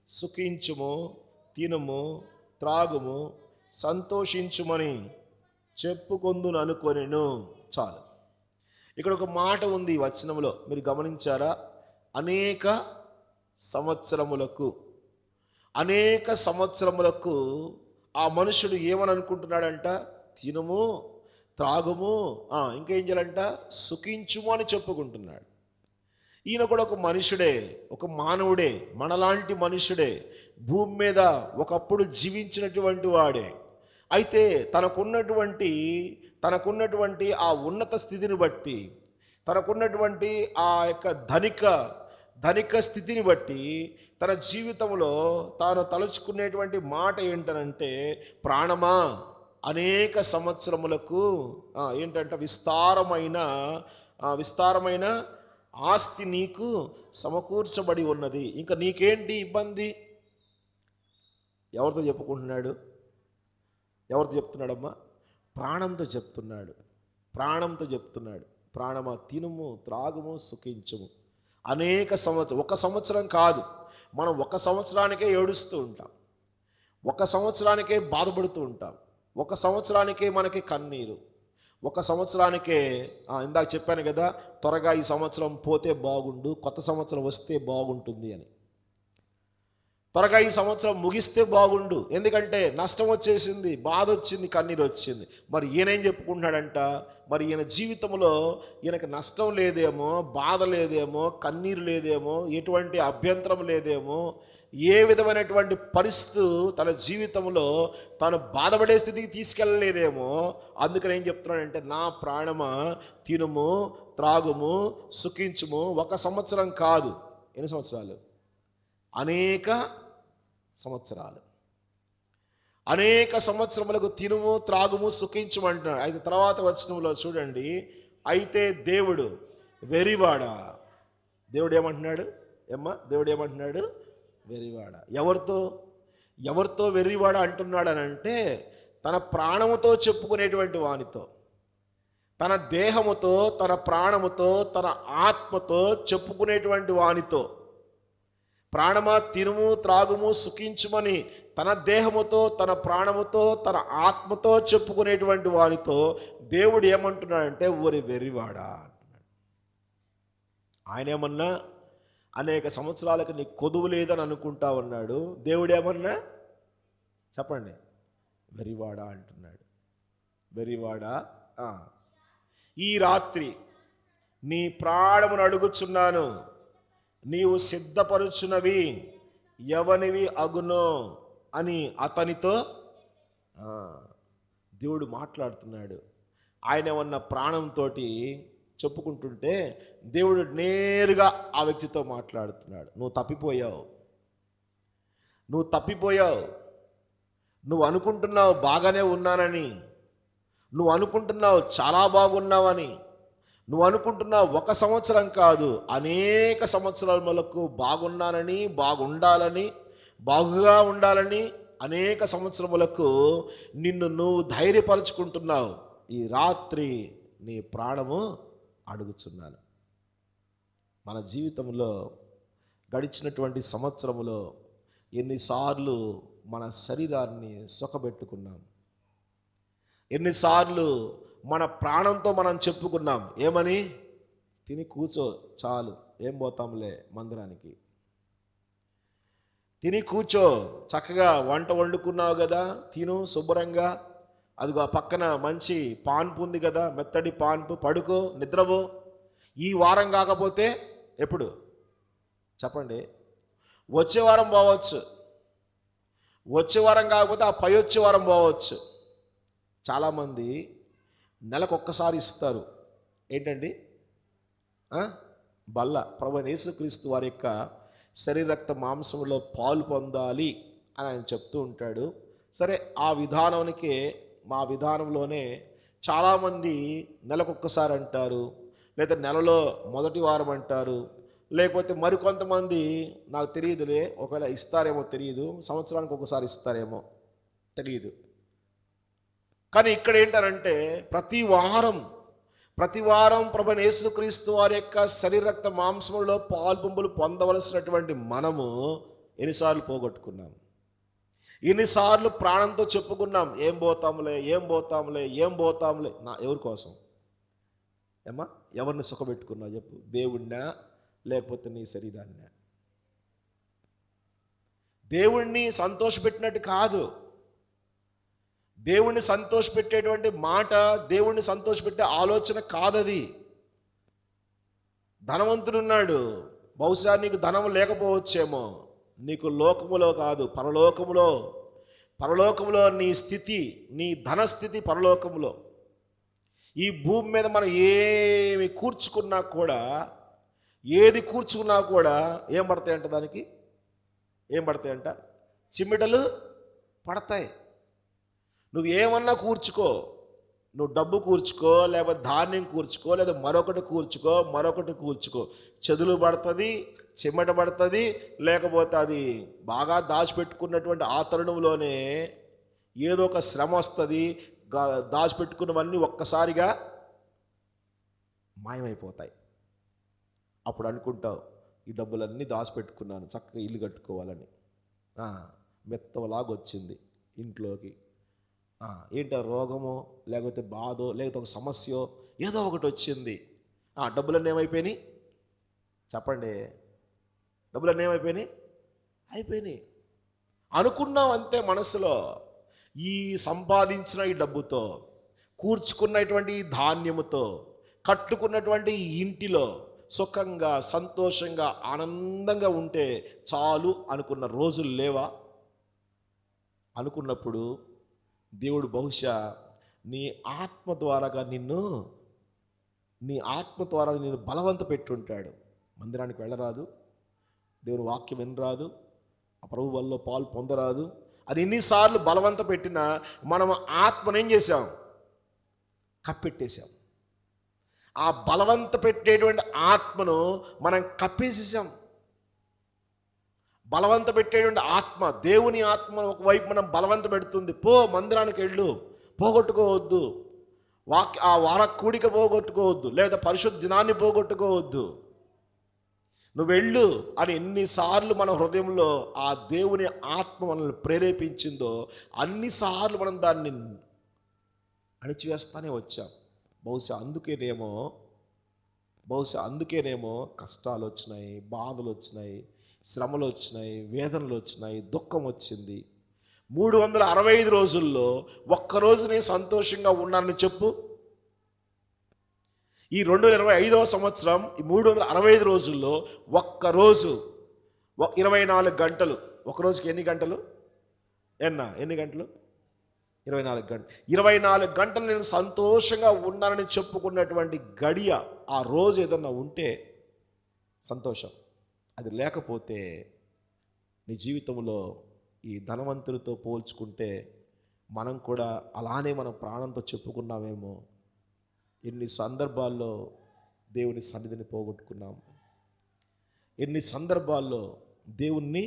సుఖించుము, తినుము, త్రాగుము, సంతోషించుమని చెప్పుకొందును అనుకొనెను. చాలు. ఇక్కడ ఒక మాట ఉంది ఈ వచనంలో, మీరు గమనించారా? అనేక సంవత్సరములకు ఆ మనుషుడు ఏమని అనుకుంటున్నాడంట? తినుము, త్రాగుము, ఇంకేం చేయాలంట? సుఖించుము అని చెప్పుకుంటున్నాడు. ఈయన కూడా ఒక మనుషుడే, ఒక మానవుడే, మనలాంటి మనుషుడే, భూమి మీద ఒకప్పుడు జీవించినటువంటి వాడే. అయితే తనకున్నటువంటి ఆ ఉన్నత స్థితిని బట్టి, తనకున్నటువంటి ఆ యొక్క ధనిక స్థితిని బట్టి తన జీవితంలో తాను తలుచుకునేటువంటి మాట ఏంటనంటే, ప్రాణమా అనేక సంవత్సరములకు ఏంటంటే విస్తారమైన ఆస్తి నీకు సమకూర్చబడి ఉన్నది. ఇంకా నీకేంటి ఇబ్బంది? ఎవరితో చెప్పుకుంటున్నాడు? ఎవరితో చెప్తున్నాడమ్మా? ప్రాణంతో చెప్తున్నాడు. ప్రాణమా తినుము, త్రాగుము, సుఖించుము. అనేక సంవత్సరం, ఒక సంవత్సరం కాదు. మనం ఒక సంవత్సరానికే ఏడుస్తూ ఉంటాం, ఒక సంవత్సరానికే బాధపడుతూ ఉంటాం, ఒక సంవత్సరానికే మనకి కన్నీరు, ఒక సంవత్సరానికే ఇందాక చెప్పాను కదా, త్వరగా ఈ సంవత్సరం పోతే బాగుండు, కొత్త సంవత్సరం వస్తే బాగుంటుంది అని. త్వరగా ఈ సంవత్సరం ముగిస్తే బాగుండు, ఎందుకంటే నష్టం వచ్చేసింది, బాధ వచ్చింది, కన్నీరు వచ్చింది. మరి ఈయనేం చెప్పుకుంటున్నాడంట? మరి ఈయన జీవితంలో ఈయనకి నష్టం లేదేమో, బాధ లేదేమో, కన్నీరు లేదేమో, ఎటువంటి అభ్యంతరం లేదేమో, ఏ విధమైనటువంటి పరిస్థితి తన జీవితంలో తాను బాధపడే స్థితికి తీసుకెళ్ళలేదేమో. అందుకని ఏం చెప్తున్నాడంటే, నా ప్రాణమా తినుము, త్రాగుము, సుఖించుము. ఒక సంవత్సరం కాదు. ఎన్ని సంవత్సరాలు? అనేక సంవత్సరములకు తినుము, త్రాగుము, సుఖించుము అంటున్నాడు. అయితే తర్వాత వచనంలో చూడండి, అయితే దేవుడు వెరివాడా. దేవుడు ఏమంటున్నాడు? వెరివాడా. ఎవరితో వెర్రివాడ అంటున్నాడు అని అంటే, తన ప్రాణముతో చెప్పుకునేటువంటి వానితో, తన దేహముతో, తన ప్రాణముతో, తన ఆత్మతో చెప్పుకునేటువంటి వానితో. ప్రాణమా తినుము, త్రాగుము, సుఖించుమని తన దేహముతో, తన ప్రాణముతో, తన ఆత్మతో చెప్పుకునేటువంటి వానితో దేవుడు ఏమంటున్నాడంటే, ఓరి వెర్రివాడా అంటున్నాడు. ఆయన ఏమన్నా అనేక సంవత్సరాలకు నీ కొదువు లేదని అనుకుంటా ఉన్నాడు. దేవుడేమన్నా చెప్పండి, వెరివాడా అంటున్నాడు. వెరివాడా, ఈ రాత్రి నీ ప్రాణమును అడుగుచున్నాను, నీవు సిద్ధపరుచున్నవి ఎవనివి అగునో అని అతనితో దేవుడు మాట్లాడుతున్నాడు. ఆయన ఏమన్నా ప్రాణంతో చెప్పుకుంటుంటే దేవుడు నేరుగా ఆ వ్యక్తితో మాట్లాడుతున్నాడు. నువ్వు తప్పిపోయావు, నువ్వు అనుకుంటున్నావు బాగానే ఉన్నానని, నువ్వు అనుకుంటున్నావు చాలా బాగున్నావని, నువ్వు అనుకుంటున్నావు ఒక సంవత్సరం కాదు అనేక సంవత్సరాలకు బాగున్నానని, బాగుండాలని, బాగుగా ఉండాలని అనేక సంవత్సరములకు నిన్ను నువ్వు ధైర్యపరుచుకుంటున్నావు. ఈ రాత్రి నీ ప్రాణము అడుగుచున్నాను. మన జీవితంలో గడిచినటువంటి సంవత్సరములో ఎన్నిసార్లు మన శరీరాన్ని సుఖపెట్టుకున్నాం, ఎన్నిసార్లు మన ప్రాణంతో మనం చెప్పుకున్నాం. ఏమని? తిని కూర్చో చాలు, ఏం పోతాంలే మందిరానికి. తిని కూర్చో, చక్కగా వంట వండుకున్నావు కదా, తిను శుభ్రంగా. అదిగో పక్కన మంచి పాన్పు ఉంది కదా, మెత్తడి పాన్పు, పడుకో, నిద్రపో. ఈ వారం కాకపోతే ఎప్పుడు చెప్పండి? వచ్చే వారం పోవచ్చు, వచ్చే వారం కాకపోతే ఆ పై వచ్చే వారం పోవచ్చు. చాలామంది నెలకొక్కసారి ఇస్తారు. ఏంటండి? బల్ల. ప్రభువైన యేసుక్రీస్తు వారి యొక్క శరీరక్త మాంసములో పాలు పొందాలి అని ఆయన చెప్తూ ఉంటాడు. సరే, ఆ విధానానికే, మా విధానంలోనే చాలామంది నెలకొక్కసారి అంటారు, లేదా నెలలో మొదటి వారం అంటారు, లేకపోతే మరికొంతమంది నాకు తెలియదులే, ఒకవేళ ఇస్తారేమో తెలియదు, సంవత్సరానికి ఒకసారి ఇస్తారేమో తెలియదు. కానీ ఇక్కడ ఏంటంటే ప్రతి వారం ప్రభువైన యేసుక్రీస్తు వారి యొక్క శరీరక్త మాంసములో పాల్పొంపులు పొందవలసినటువంటి మనము ఎన్నిసార్లు పోగొట్టుకున్నాం? ఎన్నిసార్లు ప్రాణంతో చెప్పుకున్నాం, ఏం పోతాంలే. నా ఎవరి కోసం? ఎవరిని సుఖపెట్టుకున్నావు చెప్పు? దేవుణ్ణా లేకపోతే నీ శరీరాన్ని? దేవుణ్ణి సంతోషపెట్టినట్టు కాదు. దేవుణ్ణి సంతోషపెట్టేటువంటి మాట, దేవుణ్ణి సంతోషపెట్టే ఆలోచన కాదది. ధనవంతుడున్నాడు, బహుశా నీకు ధనం లేకపోవచ్చేమో, నీకు లోకములో కాదు పరలోకములో నీ స్థితి, నీ ధనస్థితి పరలోకములో. ఈ భూమి మీద మనం ఏది కూర్చుకున్నా కూడా ఏం పడతాయంట? దానికి ఏం పడతాయంట? చిమ్మిటలు పడతాయి. నువ్వు ఏమన్నా కూర్చుకో, నువ్వు డబ్బు కూర్చుకో, లేకపోతే ధాన్యం కూర్చుకో, లేదా మరొకటి కూర్చుకో, చెదులు పడుతుంది, చిమ్మట పడుతుంది, లేకపోతే అది బాగా దాచిపెట్టుకున్నటువంటి ఆ తరుణంలోనే ఏదో ఒక శ్రమ వస్తుంది, దాచిపెట్టుకున్నవన్నీ ఒక్కసారిగా మాయమైపోతాయి. అప్పుడు అనుకుంటావు, ఈ డబ్బులన్నీ దాచిపెట్టుకున్నాను చక్కగా ఇల్లు కట్టుకోవాలని. మెత్తవలాగొచ్చింది ఇంట్లోకి. ఏంటో రోగమో, లేకపోతే బాధో, లేకపోతే ఒక సమస్యో, ఏదో ఒకటి వచ్చింది. డబ్బులన్నీ ఏమైపోయినాయి? చెప్పండి, డబ్బులన్నీ ఏమైపోయినాయి? అయిపోయినాయి. అనుకున్నాం అంతే మనసులో. ఈ సంపాదించిన ఈ డబ్బుతో, కూర్చుకున్నటువంటి ధాన్యముతో, కట్టుకున్నటువంటి ఇంటిలో సుఖంగా, సంతోషంగా, ఆనందంగా ఉంటే చాలు అనుకున్న రోజులు లేవా? అనుకున్నప్పుడు దేవుడు బహుశా నీ ఆత్మ ద్వారా నిన్ను బలవంత పెట్టుంటాడు. మందిరానికి వెళ్ళరాదు, దేవుని వాక్యం వినరాదు, ఆ ప్రభు వల్ల పాలు పొందరాదు అని ఎన్నిసార్లు బలవంత పెట్టినా మనం ఆత్మనేం చేశాం? కప్పెట్టేశాం. ఆ బలవంత పెట్టేటువంటి ఆత్మను మనం కప్పేసేసాం. బలవంత పెట్టేటువంటి ఆత్మ, దేవుని ఆత్మ ఒకవైపు మనం బలవంత పెడుతుంది. మందిరానికి వెళ్ళు, పోగొట్టుకోవద్దు, ఆ వార కూడిక పోగొట్టుకోవద్దు, లేదా పరిశుద్ధ దినాన్ని పోగొట్టుకోవద్దు, నువ్వు వెళ్ళు అని ఎన్నిసార్లు మన హృదయంలో ఆ దేవుని ఆత్మ మనల్ని ప్రేరేపించిందో అన్నిసార్లు మనం దాన్ని అణిచివేస్తానే వచ్చాం. బహుశా అందుకేనేమో కష్టాలు వచ్చినాయి, బాధలు వచ్చినాయి, శ్రమలు వచ్చినాయి, వేదనలు వచ్చినాయి, దుఃఖం వచ్చింది. 365 రోజుల్లో ఒక్కరోజు నేను సంతోషంగా ఉన్నానని చెప్పు. ఈ 2025వ సంవత్సరం ఈ 365 రోజుల్లో ఒక్కరోజు 24 గంటలు, ఒక రోజుకి ఎన్ని గంటలు? ఎన్ని గంటలు? 24 గంటలు. 24 గంటలు నేను సంతోషంగా ఉన్నానని చెప్పుకున్నటువంటి గడియ, ఆ రోజు ఏదన్నా ఉంటే సంతోషం. అది లేకపోతే నీ జీవితంలో ఈ ధనవంతులతో పోల్చుకుంటే మనం కూడా అలానే మనం ప్రాణంతో చెప్పుకున్నామేమో. ఎన్ని సందర్భాల్లో దేవుని సన్నిధిని పోగొట్టుకున్నాం, ఎన్ని సందర్భాల్లో దేవుణ్ణి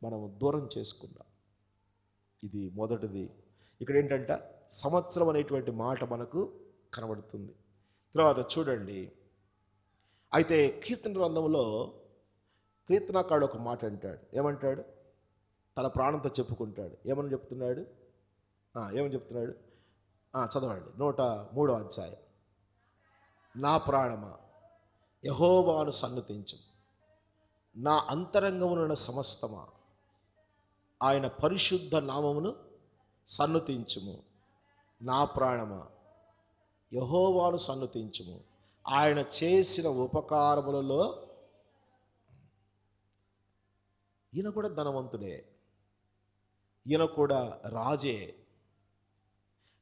మనం దూరం చేసుకున్నాం. ఇది మొదటిది. ఇక్కడ ఏంటంటే సంవత్సరం అనేటువంటి మాట మనకు కనబడుతుంది. తర్వాత చూడండి, అయితే కీర్తన గ్రంథంలో కీర్తనకారుడు ఒక మాట అంటాడు. ఏమంటాడు? తన ప్రాణంతో చెప్పుకుంటాడు. ఏమని చెప్తున్నాడు? చదవండి. 103వ అధ్యాయం. నా ప్రాణమా యెహోవాను సన్నుతించు, నా అంతరంగమున సమస్తమా ఆయన పరిశుద్ధ నామమును సన్నుతించుము. నా ప్రాణమా యెహోవాను సన్నుతించుము, ఆయన చేసిన ఉపకారములలో. ఈయన కూడా ధనవంతుడే, ఈయన కూడా రాజే,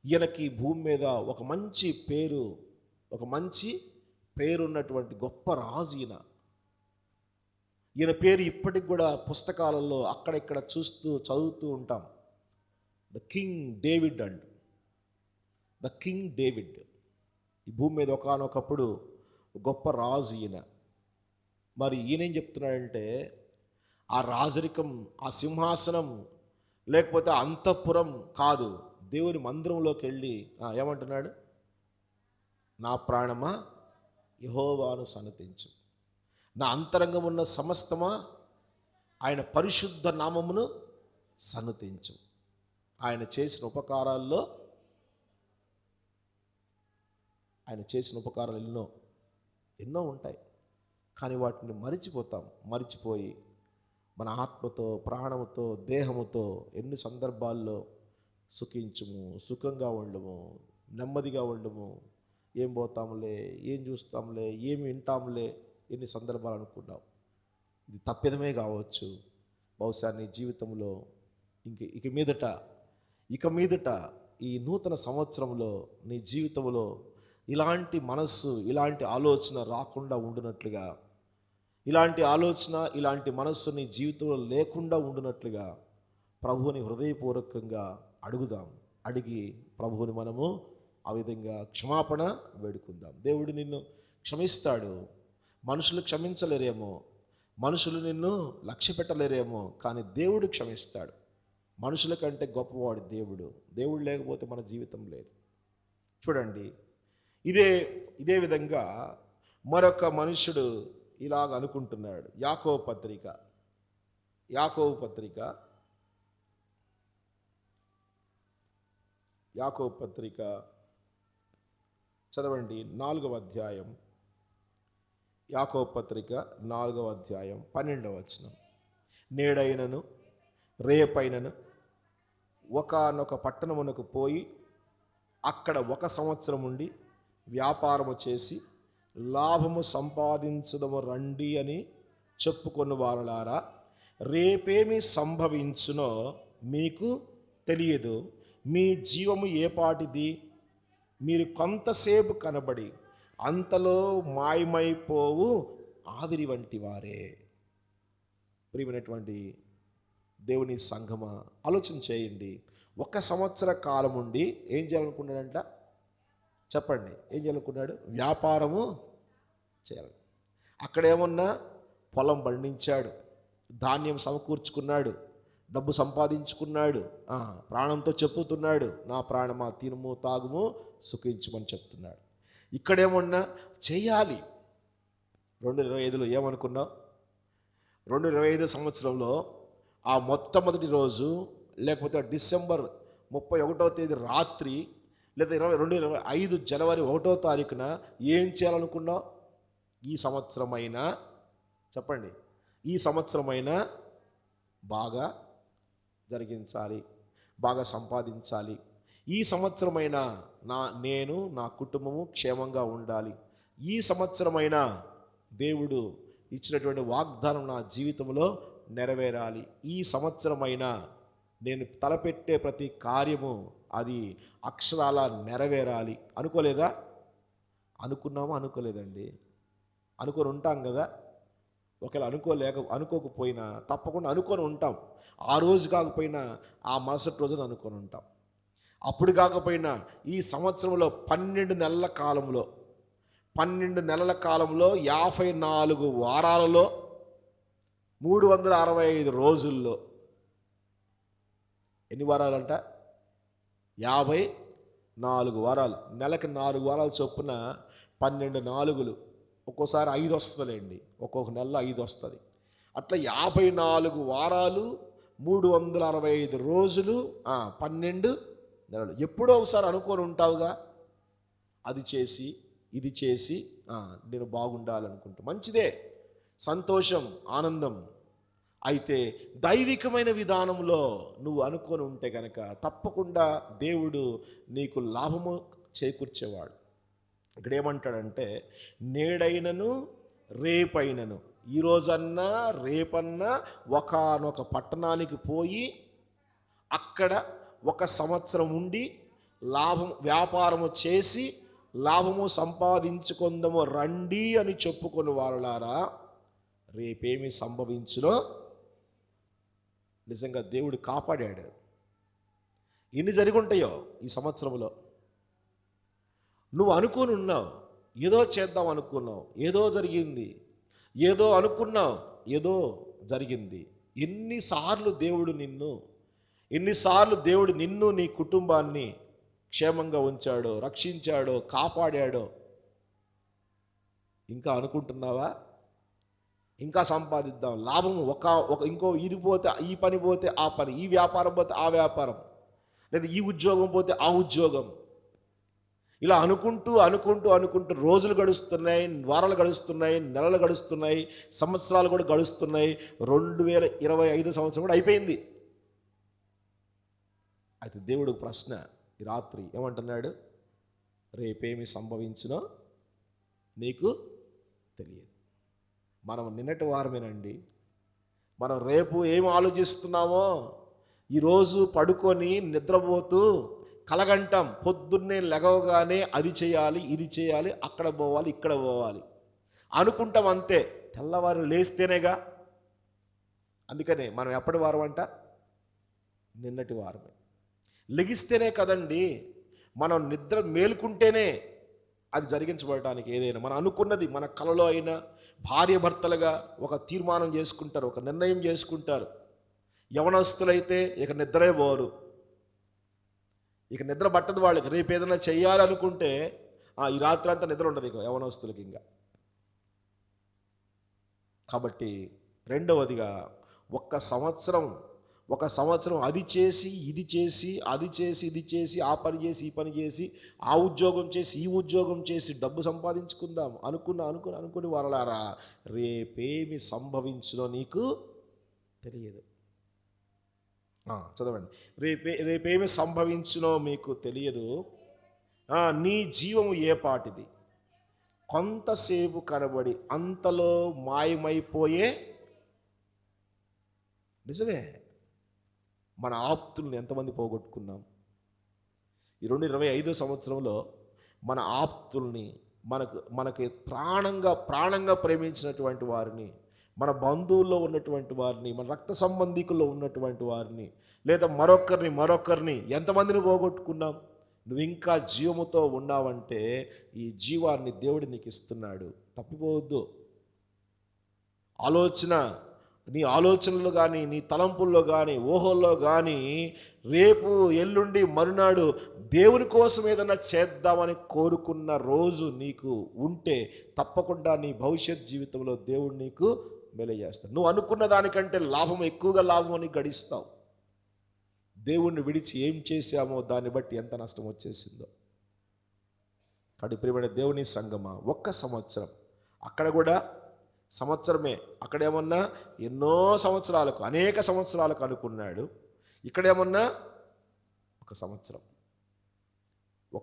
ఈయనకి భూమి మీద ఒక మంచి పేరున్నటువంటి గొప్ప రాజు ఈయన పేరు ఇప్పటికి కూడా పుస్తకాలలో అక్కడిక్కడ చదువుతూ ఉంటాం. ద కింగ్ డేవిడ్ ఈ భూమి మీద ఒకానొకప్పుడు గొప్ప రాజు ఈయన. మరి ఈయనేం చెప్తున్నాడంటే ఆ రాజరికం, ఆ సింహాసనం లేకపోతే అంతఃపురం కాదు, దేవుని మందిరంలోకి వెళ్ళి ఏమంటున్నాడు? నా ప్రాణమా యెహోవాను సన్నతించు, నా అంతరంగమున్న సమస్తమా ఆయన పరిశుద్ధ నామమును సన్నతించు. ఆయన చేసిన ఉపకారాలు ఎన్నో ఉంటాయి, కానీ వాటిని మరిచిపోయి మన ఆత్మతో, ప్రాణముతో, దేహముతో ఎన్ని సందర్భాల్లో సుఖంగా ఉండము, నెమ్మదిగా ఉండము, ఏం పోతాంలే, ఏం చూస్తాంలే, ఏమి వింటాంలే, ఎన్ని సందర్భాలు అనుకున్నాం. ఇది తప్పిదమే కావచ్చు. బహుశా నీ జీవితంలో ఇక మీదట ఈ నూతన సంవత్సరంలో నీ జీవితంలో ఇలాంటి మనస్సు, ఇలాంటి ఆలోచన రాకుండా ఉండునట్లుగా, ఇలాంటి మనస్సు నీ జీవితంలో లేకుండా ఉండునట్లుగా ప్రభువుని హృదయపూర్వకంగా అడిగి ప్రభువుని మనము ఆ విధంగా క్షమాపణ వేడుకుందాం. దేవుడు నిన్ను క్షమిస్తాడు. మనుషులు క్షమించలేరేమో, మనుషులు నిన్ను లక్ష్య పెట్టలేరేమో, కానీ దేవుడు క్షమిస్తాడు. మనుషుల కంటే గొప్పవాడు దేవుడు లేకపోతే మన జీవితం లేదు. చూడండి, ఇదే విధంగా మరొక మనుషుడు ఇలాగ అనుకుంటున్నాడు. యాకోబు పత్రిక చదవండి, 4వ అధ్యాయం. యాకోబు పత్రిక 4వ అధ్యాయం 12వ వచనం. నేడైనను రేపైనను ఒకానొక పట్టణమునకు పోయి అక్కడ 1 సంవత్సరం ఉండి వ్యాపారము చేసి లాభము సంపాదించదము రండి అని చెప్పుకొని వారలారా, రేపేమి సంభవించునో మీకు తెలియదు. మీ జీవము ఏపాటిది? మీరు కొంతసేపు కనబడి అంతలో మాయమైపోవు ఆవిరి వంటి వారే. ప్రియమైనటువంటి దేవుని సంఘమా, ఆలోచన చేయండి. 1 సంవత్సర కాలం ఉండి ఏం చేయాలనుకున్నాడంట? చెప్పండి, ఏం చేయాలనుకున్నాడు? వ్యాపారము చేయాలి. అక్కడేమన్నా పొలం పండించాడు, ధాన్యం సమకూర్చుకున్నాడు, డబ్బు సంపాదించుకున్నాడు, ప్రాణంతో చెప్పుతున్నాడు, నా ప్రాణమా తినుము తాగుము సుఖించుమని చెప్తున్నాడు. ఇక్కడేమన్నా చేయాలి. 2025లో ఏమనుకున్నావు? 2025 సంవత్సరంలో ఆ మొట్టమొదటి రోజు, లేకపోతే డిసెంబర్ 31వ తేదీ రాత్రి, లేదా 2025 జనవరి 1వ తారీఖున ఏం చేయాలనుకున్నావు? ఈ సంవత్సరమైనా చెప్పండి, ఈ సంవత్సరమైనా బాగా జరిగించాలి, బాగా సంపాదించాలి. ఈ సంవత్సరమైనా నేను నా కుటుంబము క్షేమంగా ఉండాలి. ఈ సంవత్సరమైనా దేవుడు ఇచ్చినటువంటి వాగ్దానం నా జీవితంలో నెరవేరాలి. ఈ సంవత్సరమైనా నేను తలపెట్టే ప్రతి కార్యము అది అక్షరాల నెరవేరాలి. అనుకోలేదా? అనుకున్నామా? అనుకోలేదండి. అనుకొని ఉంటాం కదా. ఒకవేళ అనుకోకపోయినా తప్పకుండా అనుకొని ఉంటాం. ఆ రోజు కాకపోయినా ఆ మరుసటి రోజున అనుకొని ఉంటాం. అప్పుడు కాకపోయినా ఈ సంవత్సరంలో 12 నెలల కాలంలో 54 వారాలలో 365 రోజుల్లో ఎన్ని వారాలంట? 54 వారాలు. నెలకి 4 వారాలు చొప్పున 12 నాలుగులు, ఒక్కోసారి 5 వస్తుందిలేండి, ఒక్కొక్క నెలలో 5 వస్తుంది. అట్లా 54 వారాలు 365 రోజులు 12 నెలలు. ఎప్పుడో ఒకసారి అనుకొని ఉంటావుగా, అది చేసి ఇది చేసి నేను బాగుండాలనుకుంటా. మంచిదే, సంతోషం, ఆనందం. అయితే దైవికమైన విధానంలో నువ్వు అనుకొని ఉంటే కనుక తప్పకుండా దేవుడు నీకు లాభము చేకూర్చేవాడు. ఇక్కడ ఏమంటాడంటే, నేడైనను రేపైనను, ఈరోజన్నా రేపన్నా ఒకానొక పట్టణానికి పోయి అక్కడ 1 సంవత్సరం ఉండి వ్యాపారము చేసి లాభము సంపాదించుకుందాము రండి అని చెప్పుకొని వారలారా, రేపేమి సంభవించునో నిజంగా దేవుడు కాపాడాడు. ఎన్ని జరిగి ఉంటాయో ఈ సంవత్సరంలో. నువ్వు అనుకుని ఉన్నావు, ఏదో చేద్దాం అనుకున్నావు, ఏదో జరిగింది, ఏదో అనుకున్నావు, ఏదో జరిగింది. ఎన్నిసార్లు దేవుడు నిన్ను నీ కుటుంబాన్ని క్షేమంగా ఉంచాడో, రక్షించాడో, కాపాడాడో. ఇంకా అనుకుంటున్నావా? ఇంకా సంపాదిద్దాం, లాభం ఇంకో ఇది పోతే ఈ పని పోతే ఆ పని, ఈ వ్యాపారం పోతే ఆ వ్యాపారం, లేదా ఈ ఉద్యోగం పోతే ఆ ఉద్యోగం. ఇలా అనుకుంటూ రోజులు గడుస్తున్నాయి, వారాలు గడుస్తున్నాయి, నెలలు గడుస్తున్నాయి, సంవత్సరాలు కూడా గడుస్తున్నాయి. 2025 సంవత్సరం కూడా అయిపోయింది. అయితే దేవుడు ప్రశ్న ఈ రాత్రి ఏమంటున్నాడు? రేపేమి సంభవించునో నీకు తెలియదు. మనం నిన్నటి వారమేనండి. మనం రేపు ఏం ఆలోచిస్తున్నామో ఈరోజు పడుకొని నిద్రపోతూ కలగంటాం. పొద్దున్నే లెగవగానే అది చేయాలి, ఇది చేయాలి, అక్కడ పోవాలి, ఇక్కడ పోవాలి అనుకుంటాం అంతే. తెల్లవారు లేస్తేనేగా. అందుకనే మనం ఎప్పటి వారం అంట? నిన్నటి వారమే. లెగిస్తేనే కదండి. మనం నిద్ర మేలుకుంటేనే అది జరిగించబడటానికి ఏదైనా మనం అనుకున్నది, మన కలలో అయినా భార్య భర్తలుగా ఒక తీర్మానం చేసుకుంటారు, ఒక నిర్ణయం చేసుకుంటారు. యవనస్తులైతే ఇక నిద్రే పోరు, ఇక నిద్ర పట్టదు వాళ్ళకి. రేపు ఏదైనా చెయ్యాలనుకుంటే ఈ రాత్రి అంతా నిద్ర ఉండదు ఇక యవనస్తులకి ఇంకా. కాబట్టి రెండవదిగా ఒక సంవత్సరం అది చేసి ఇది చేసి, అది చేసి ఇది చేసి, ఆ పని చేసి ఈ పని చేసి, ఆ ఉద్యోగం చేసి ఈ ఉద్యోగం చేసి డబ్బు సంపాదించుకుందాం అనుకుని వారలారా, రేపేమి సంభవించునో నీకు తెలియదు. చదవండి. రేపేమి సంభవించునో మీకు తెలియదు. నీ జీవము ఏ పాటిది, కొంతసేపు కనబడి అంతలో మాయమైపోయే. నిజమే. మన ఆప్తుల్ని ఎంతమంది పోగొట్టుకున్నాం ఈ 2025 సంవత్సరంలో? మన ఆప్తుల్ని, మనకి ప్రాణంగా ప్రేమించినటువంటి వారిని, మన బంధువుల్లో ఉన్నటువంటి వారిని, మన రక్త సంబంధికుల్లో ఉన్నటువంటి వారిని, లేదా మరొకరిని ఎంతమందిని పోగొట్టుకున్నాం? నువ్వు ఇంకా జీవముతో ఉన్నావంటే ఈ జీవాన్ని దేవుడు నీకు ఇస్తున్నాడు. తప్పిపోవద్దు. నీ ఆలోచనలు కానీ, నీ తలంపుల్లో కానీ, ఊహల్లో కానీ రేపు ఎల్లుండి మరునాడు దేవుని కోసం ఏదైనా చేద్దామని కోరుకున్న రోజు నీకు ఉంటే తప్పకుండా నీ భవిష్యత్ జీవితంలో దేవుడు నీకు మేలు చేస్తాడు. నువ్వు అనుకున్న దానికంటే ఎక్కువగా లాభం అని గడిస్తావు. దేవుణ్ణి విడిచి ఏం చేశామో దాన్ని బట్టి ఎంత నష్టం వచ్చేసిందో. కాబట్టి ప్రియమైన దేవుని సంగమా, ఒక్క సంవత్సరం, అక్కడ కూడా సంవత్సరమే. అక్కడేమన్నా ఎన్నో సంవత్సరాలకు, అనేక సంవత్సరాలకు అనుకున్నాడు. ఇక్కడేమన్నా ఒక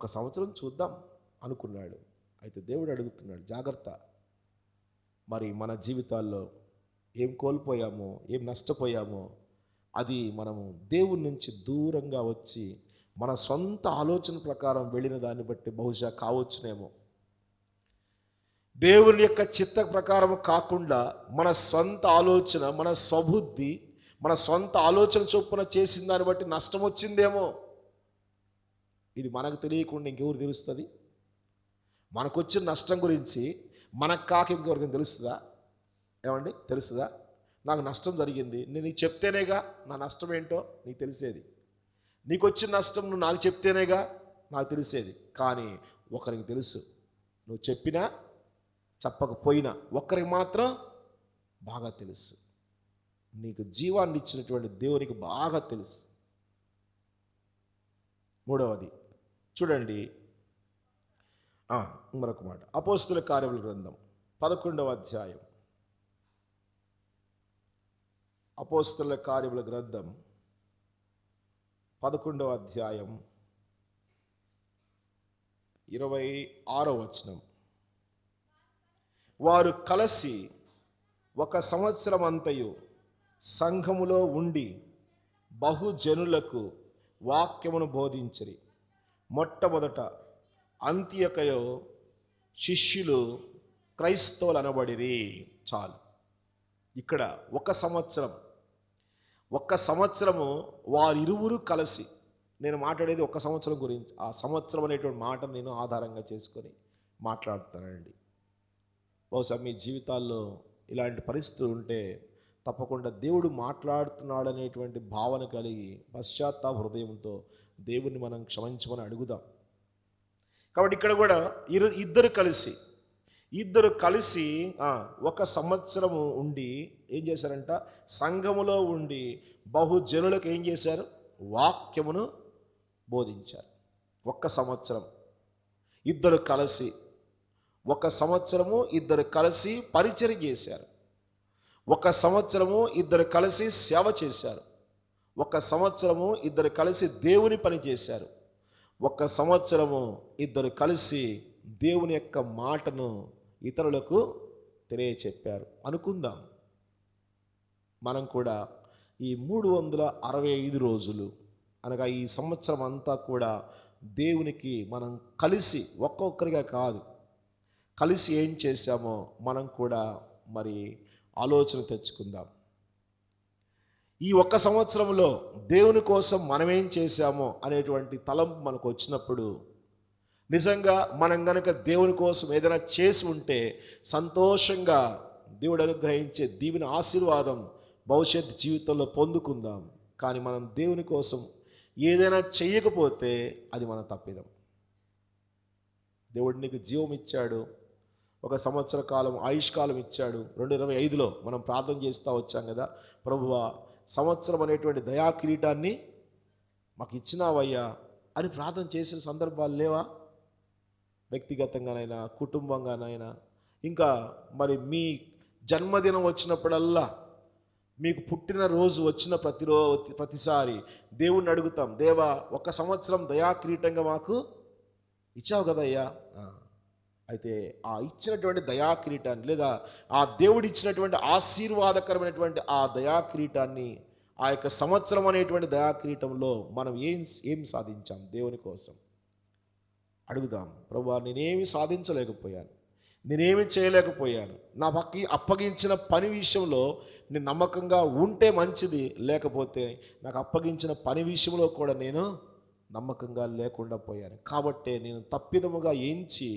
సంవత్సరం చూద్దాం అనుకున్నాడు. అయితే దేవుడు అడుగుతున్నాడు, జాగ్రత్త. మరి మన జీవితాల్లో ఏం కోల్పోయామో, ఏం నష్టపోయామో అది మనము దేవుని నుంచి దూరంగా వచ్చి మన సొంత ఆలోచన ప్రకారం వెళ్ళిన దాన్ని బట్టి బహుశా కావచ్చునేమో. దేవుని యొక్క చిత్త ప్రకారం కాకుండా మన సొంత ఆలోచన, మన స్వబుద్ధి, మన సొంత ఆలోచన చొప్పున చేసిన దాన్ని బట్టి నష్టం వచ్చిందేమో. ఇది మనకు తెలియకుండా ఇంకెవరు తెలుస్తుంది? మనకు వచ్చిన నష్టం గురించి మనకు కాక ఇంకెవరికి తెలుస్తుందా? ఏమండి, తెలుస్తుందా? నాకు నష్టం జరిగింది, నేను నీకు చెప్తేనేగా నా నష్టం ఏంటో నీకు తెలిసేది. నీకు వచ్చిన నష్టం నువ్వు నాకు చెప్తేనేగా నాకు తెలిసేది. కానీ ఒకరికి తెలుసు, నువ్వు చెప్పినా చెప్పకపోయినా ఒక్కరికి మాత్రం బాగా తెలుసు. నీకు జీవాన్ని ఇచ్చినటువంటి దేవునికి బాగా తెలుసు. మూడవది చూడండి, మరొక మాట. అపోస్తుల కార్యముల గ్రంథం 11వ అధ్యాయం. అపోస్తుల కార్యముల గ్రంథం 11వ అధ్యాయం 26వ వచనం. వారు కలిసి 1 సంవత్సరం అంతయు సంఘములో ఉండి బహుజనులకు వాక్యమును బోధించిరి. మొట్టమొదట అంత్యొకయు శిష్యులు క్రైస్తవులు అనబడిరి. చాలు. ఇక్కడ ఒక్క సంవత్సరము వారిరువురు కలిసి, నేను మాట్లాడేది ఒక సంవత్సరం గురించి. ఆ సంవత్సరం అనేటువంటి మాట నేను ఆధారంగా చేసుకొని మాట్లాడుతానండి. బహుశా మీ జీవితాల్లో ఇలాంటి పరిస్థితులు ఉంటే తప్పకుండా దేవుడు మాట్లాడుతున్నాడు అనేటువంటి భావన కలిగి పశ్చాత్తాప హృదయంతో దేవుణ్ణి మనం క్షమించమని అడుగుదాం. కాబట్టి ఇక్కడ కూడా ఇద్దరు కలిసి ఒక సంవత్సరము ఉండి ఏం చేశారంట, సంఘములో ఉండి బహుజనులకు ఏం చేశారు, వాక్యమును బోధించారు. ఒక సంవత్సరము ఇద్దరు కలిసి పరిచర్య చేశారు. ఒక సంవత్సరము ఇద్దరు కలిసి సేవ చేశారు. ఒక సంవత్సరము ఇద్దరు కలిసి దేవుని పని చేశారు. ఒక సంవత్సరము ఇద్దరు కలిసి దేవుని యొక్క మాటను ఇతరులకు తెలియచెప్పారు. అనుకుందాం, మనం కూడా ఈ 365 రోజులు అనగా ఈ సంవత్సరం అంతా కూడా దేవునికి మనం కలిసి, ఒక్కొక్కరిగా కాదు, కలిసి ఏం చేశామో మనం కూడా మరి ఆలోచన తెచ్చుకుందాం. ఈ ఒక్క సంవత్సరంలో దేవుని కోసం మనం ఏం చేశామో అనేటువంటి తలంపు మనకు వచ్చినప్పుడు, నిజంగా మనం గనక దేవుని కోసం ఏదైనా చేసి ఉంటే సంతోషంగా దేవుడు అనుగ్రహించే దీవెన ఆశీర్వాదం భవిష్యత్ జీవితంలో పొందుకుందాం. కానీ మనం దేవుని కోసం ఏదైనా చేయకపోతే అది మన తప్పిదం. దేవుడు నీకు జీవం ఇచ్చాడు, ఒక సంవత్సర కాలం ఆయుష్కాలం ఇచ్చాడు. 2025లో మనం ప్రార్థన చేస్తూ వచ్చాం కదా, ప్రభువా సంవత్సరం అనేటువంటి దయా కిరీటాన్ని మాకు ఇచ్చినావయ్యా అని ప్రార్థన చేసిన సందర్భాలు లేవా? వ్యక్తిగతంగానైనా కుటుంబంగానైనా, ఇంకా మరి మీ జన్మదినం వచ్చినప్పుడల్లా, మీకు పుట్టినరోజు వచ్చిన ప్రతిసారి దేవుణ్ణి అడుగుతాం, దేవా ఒక సంవత్సరం దయా కిరీటంగా మాకు ఇచ్చావు కదయ్యా. అయితే ఆ ఇచ్చినటువంటి దయా కిరీటాన్ని, లేదా ఆ దేవుడు ఇచ్చినటువంటి ఆశీర్వాదకరమైనటువంటి ఆ దయా కిరీటాన్ని, ఆ యొక్క సంవత్సరం అనేటువంటి దయా కిరీటంలో మనం ఏం సాధించాం దేవుని కోసం అడుగుదాం. ప్రభువా నేనేమి సాధించలేకపోయాను, నేనేమి చేయలేకపోయాను, నా అప్పగించిన పని విషయంలో నేను నమ్మకంగా ఉంటే మంచిది, లేకపోతే నాకు అప్పగించిన పని విషయంలో కూడా నేను నమ్మకంగా లేకుండా పోయాను. కాబట్టే నేను తప్పిదముగా ఎంచి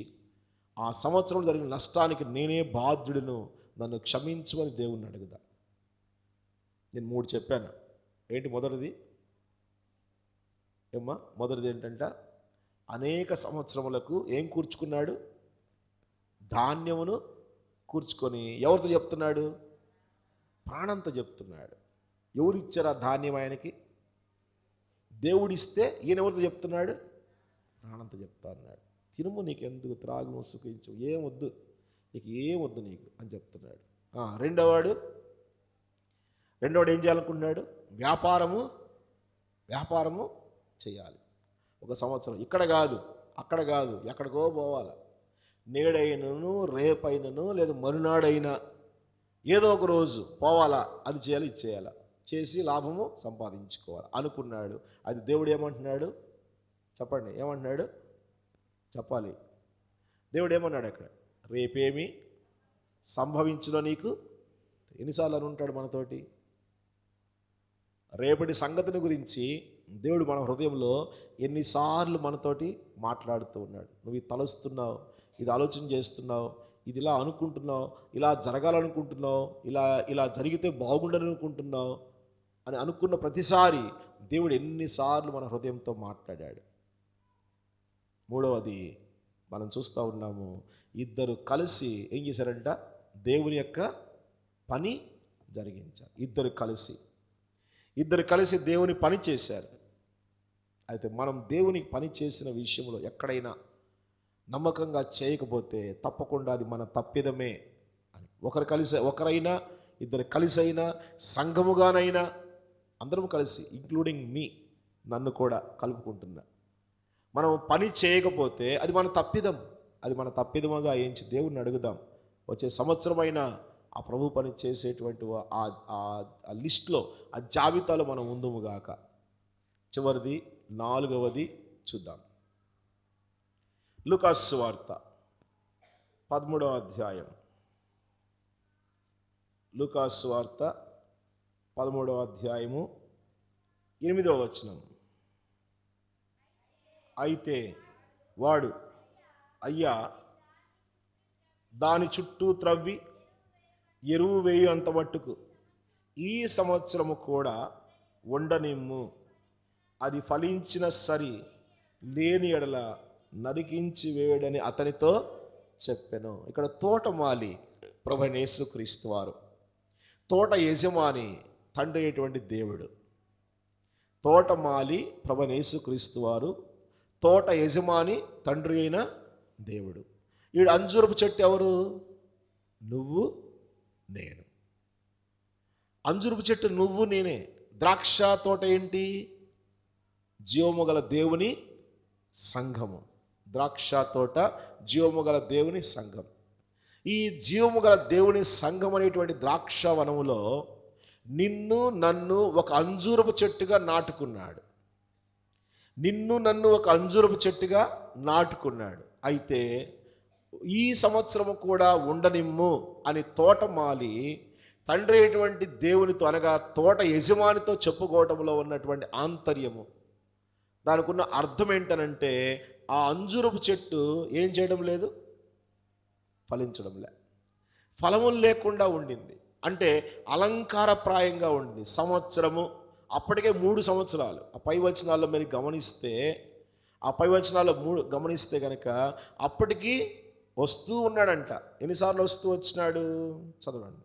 ఆ సంవత్సరం జరిగిన నష్టానికి నేనే బాధ్యుడును, నన్ను క్షమించమని దేవుణ్ణి అడుగుదా. నేను 3 చెప్పాను. ఏంటి మొదటిది? మొదటిది ఏంటంట, అనేక సంవత్సరములకు ఏం కూర్చుకున్నాడు, ధాన్యమును కూర్చుకొని ఎవరితో చెప్తున్నాడు, ప్రాణంతో చెప్తున్నాడు. ఎవరిచ్చారు ఆ ధాన్యం ఆయనకి? దేవుడిస్తే ఈయన ఎవరితో చెప్తున్నాడు, ప్రాణంతో చెప్తా అన్నాడు. తినుము, నీకెందుకు, త్రాగుము, సుఖించు, ఏమొద్దు నీకు, ఏమొద్దు నీకు అని చెప్తున్నాడు. రెండోవాడు ఏం చేయాలనుకుంటున్నాడు, వ్యాపారము చేయాలి. ఒక సంవత్సరం ఇక్కడ కాదు, అక్కడ కాదు, ఎక్కడికో పోవాలి. నేడైనను, రేపైనను, లేదా మరునాడైనా ఏదో ఒక రోజు పోవాలా, అది చేయాలి, ఇది చేయాలా, చేసి లాభము సంపాదించుకోవాలి అనుకున్నాడు. అది దేవుడు ఏమంటున్నాడు చెప్పండి, ఏమంటున్నాడు చెప్పాలి. దేవుడు ఏమన్నాడు అక్కడ, రేపేమి సంభవించునో నీకు. ఎన్నిసార్లు అని ఉంటాడు మనతోటి? రేపటి సంగతిని గురించి దేవుడు మన హృదయంలో ఎన్నిసార్లు మనతోటి మాట్లాడుతూ ఉన్నాడు. నువ్వు ఇది తలుస్తున్నావు, ఇది ఆలోచన చేస్తున్నావు, ఇది ఇలా అనుకుంటున్నావు, ఇలా జరగాలనుకుంటున్నావు, ఇలా జరిగితే బాగుండని అనుకుంటున్నావు అని అనుకున్న ప్రతిసారి దేవుడు ఎన్నిసార్లు మన హృదయంతో మాట్లాడాడు. మూడవది మనం చూస్తూ ఉన్నాము, ఇద్దరు కలిసి ఏం చేశారంట, దేవుని యొక్క పని జరిగించారు. ఇద్దరు కలిసి దేవుని పని చేశారు. అయితే మనం దేవునికి పని చేసిన విషయంలో ఎక్కడైనా నమ్మకంగా చేయకపోతే తప్పకుండా అది మన తప్పిదమే అని, ఒకరైనా ఇద్దరు కలిసైనా, సంఘముగానైనా, అందరం కలిసి, ఇంక్లూడింగ్ మీ, నన్ను కూడా కలుపుకుంటున్నా, మనం పని చేయకపోతే అది మన తప్పిదముగా ఏంచి దేవుణ్ణి అడుగుదాం. వచ్చే సంవత్సరమైనా ఆ ప్రభు పని చేసేటువంటి ఆ లిస్ట్లో, ఆ జాబితాలో మనం ఉందుముగాక. చివరిది 4వది చూద్దాం. లూకాసు సువార్త 13వ అధ్యాయం. లూకాసు సువార్త 13వ అధ్యాయము 8వ వచనం. అయితే వాడు, అయ్యా, దాని చుట్టూ త్రవ్వి ఎరువు వేయు అంత మట్టుకు ఈ సంవత్సరము కూడా ఉండనిమ్ము, అది ఫలించిన సరి, లేని ఎడల నరికించి వేయడని అతనితో చెప్పెను. ఇక్కడ తోటమాలి ప్రభువైన యేసుక్రీస్తు వారు, తోట యజమాని తండ్రి అయినటువంటి దేవుడు. తోటమాలి ప్రభువైన యేసుక్రీస్తు వారు, తోట యజమాని తండ్రి అయిన దేవుడు. ఈడు అంజూరపు చెట్టు ఎవరు? నువ్వు నేను. అంజూరపు చెట్టు నువ్వు నేనే. ద్రాక్ష తోట ఏంటి? జీవము గల దేవుని సంఘము. ద్రాక్ష తోట జీవము గల దేవుని సంఘం. ఈ జీవము గల దేవుని సంఘం అనేటువంటి ద్రాక్ష వనములో నిన్ను నన్ను ఒక అంజూరపు చెట్టుగా నాటుకున్నాడు. నిన్ను నన్ను ఒక అంజూరపు చెట్టుగా నాటుకున్నాడు. అయితే ఈ సంవత్సరము కూడా ఉండనిమ్ము అని తోటమాలి తండ్రి అయినటువంటి దేవునితో, అనగా తోట యజమానితో చెప్పుకోవటంలో ఉన్నటువంటి ఆంతర్యము, దానికి ఉన్న అర్థం ఏంటనంటే, ఆ అంజూరపు చెట్టు ఏం చేయడం లేదు? ఫలించడం లే, ఫలములు లేకుండా ఉండింది. అంటే అలంకారప్రాయంగా ఉండింది. సంవత్సరము, అప్పటికే 3 సంవత్సరాలు. ఆ పై వచనాల్లో మీరు గమనిస్తే, ఆ పై వచనాల్లో 3 గమనిస్తే కనుక అప్పటికి వస్తూ ఉన్నాడంట. ఎన్నిసార్లు వస్తూ వచ్చినాడు? చదవండి.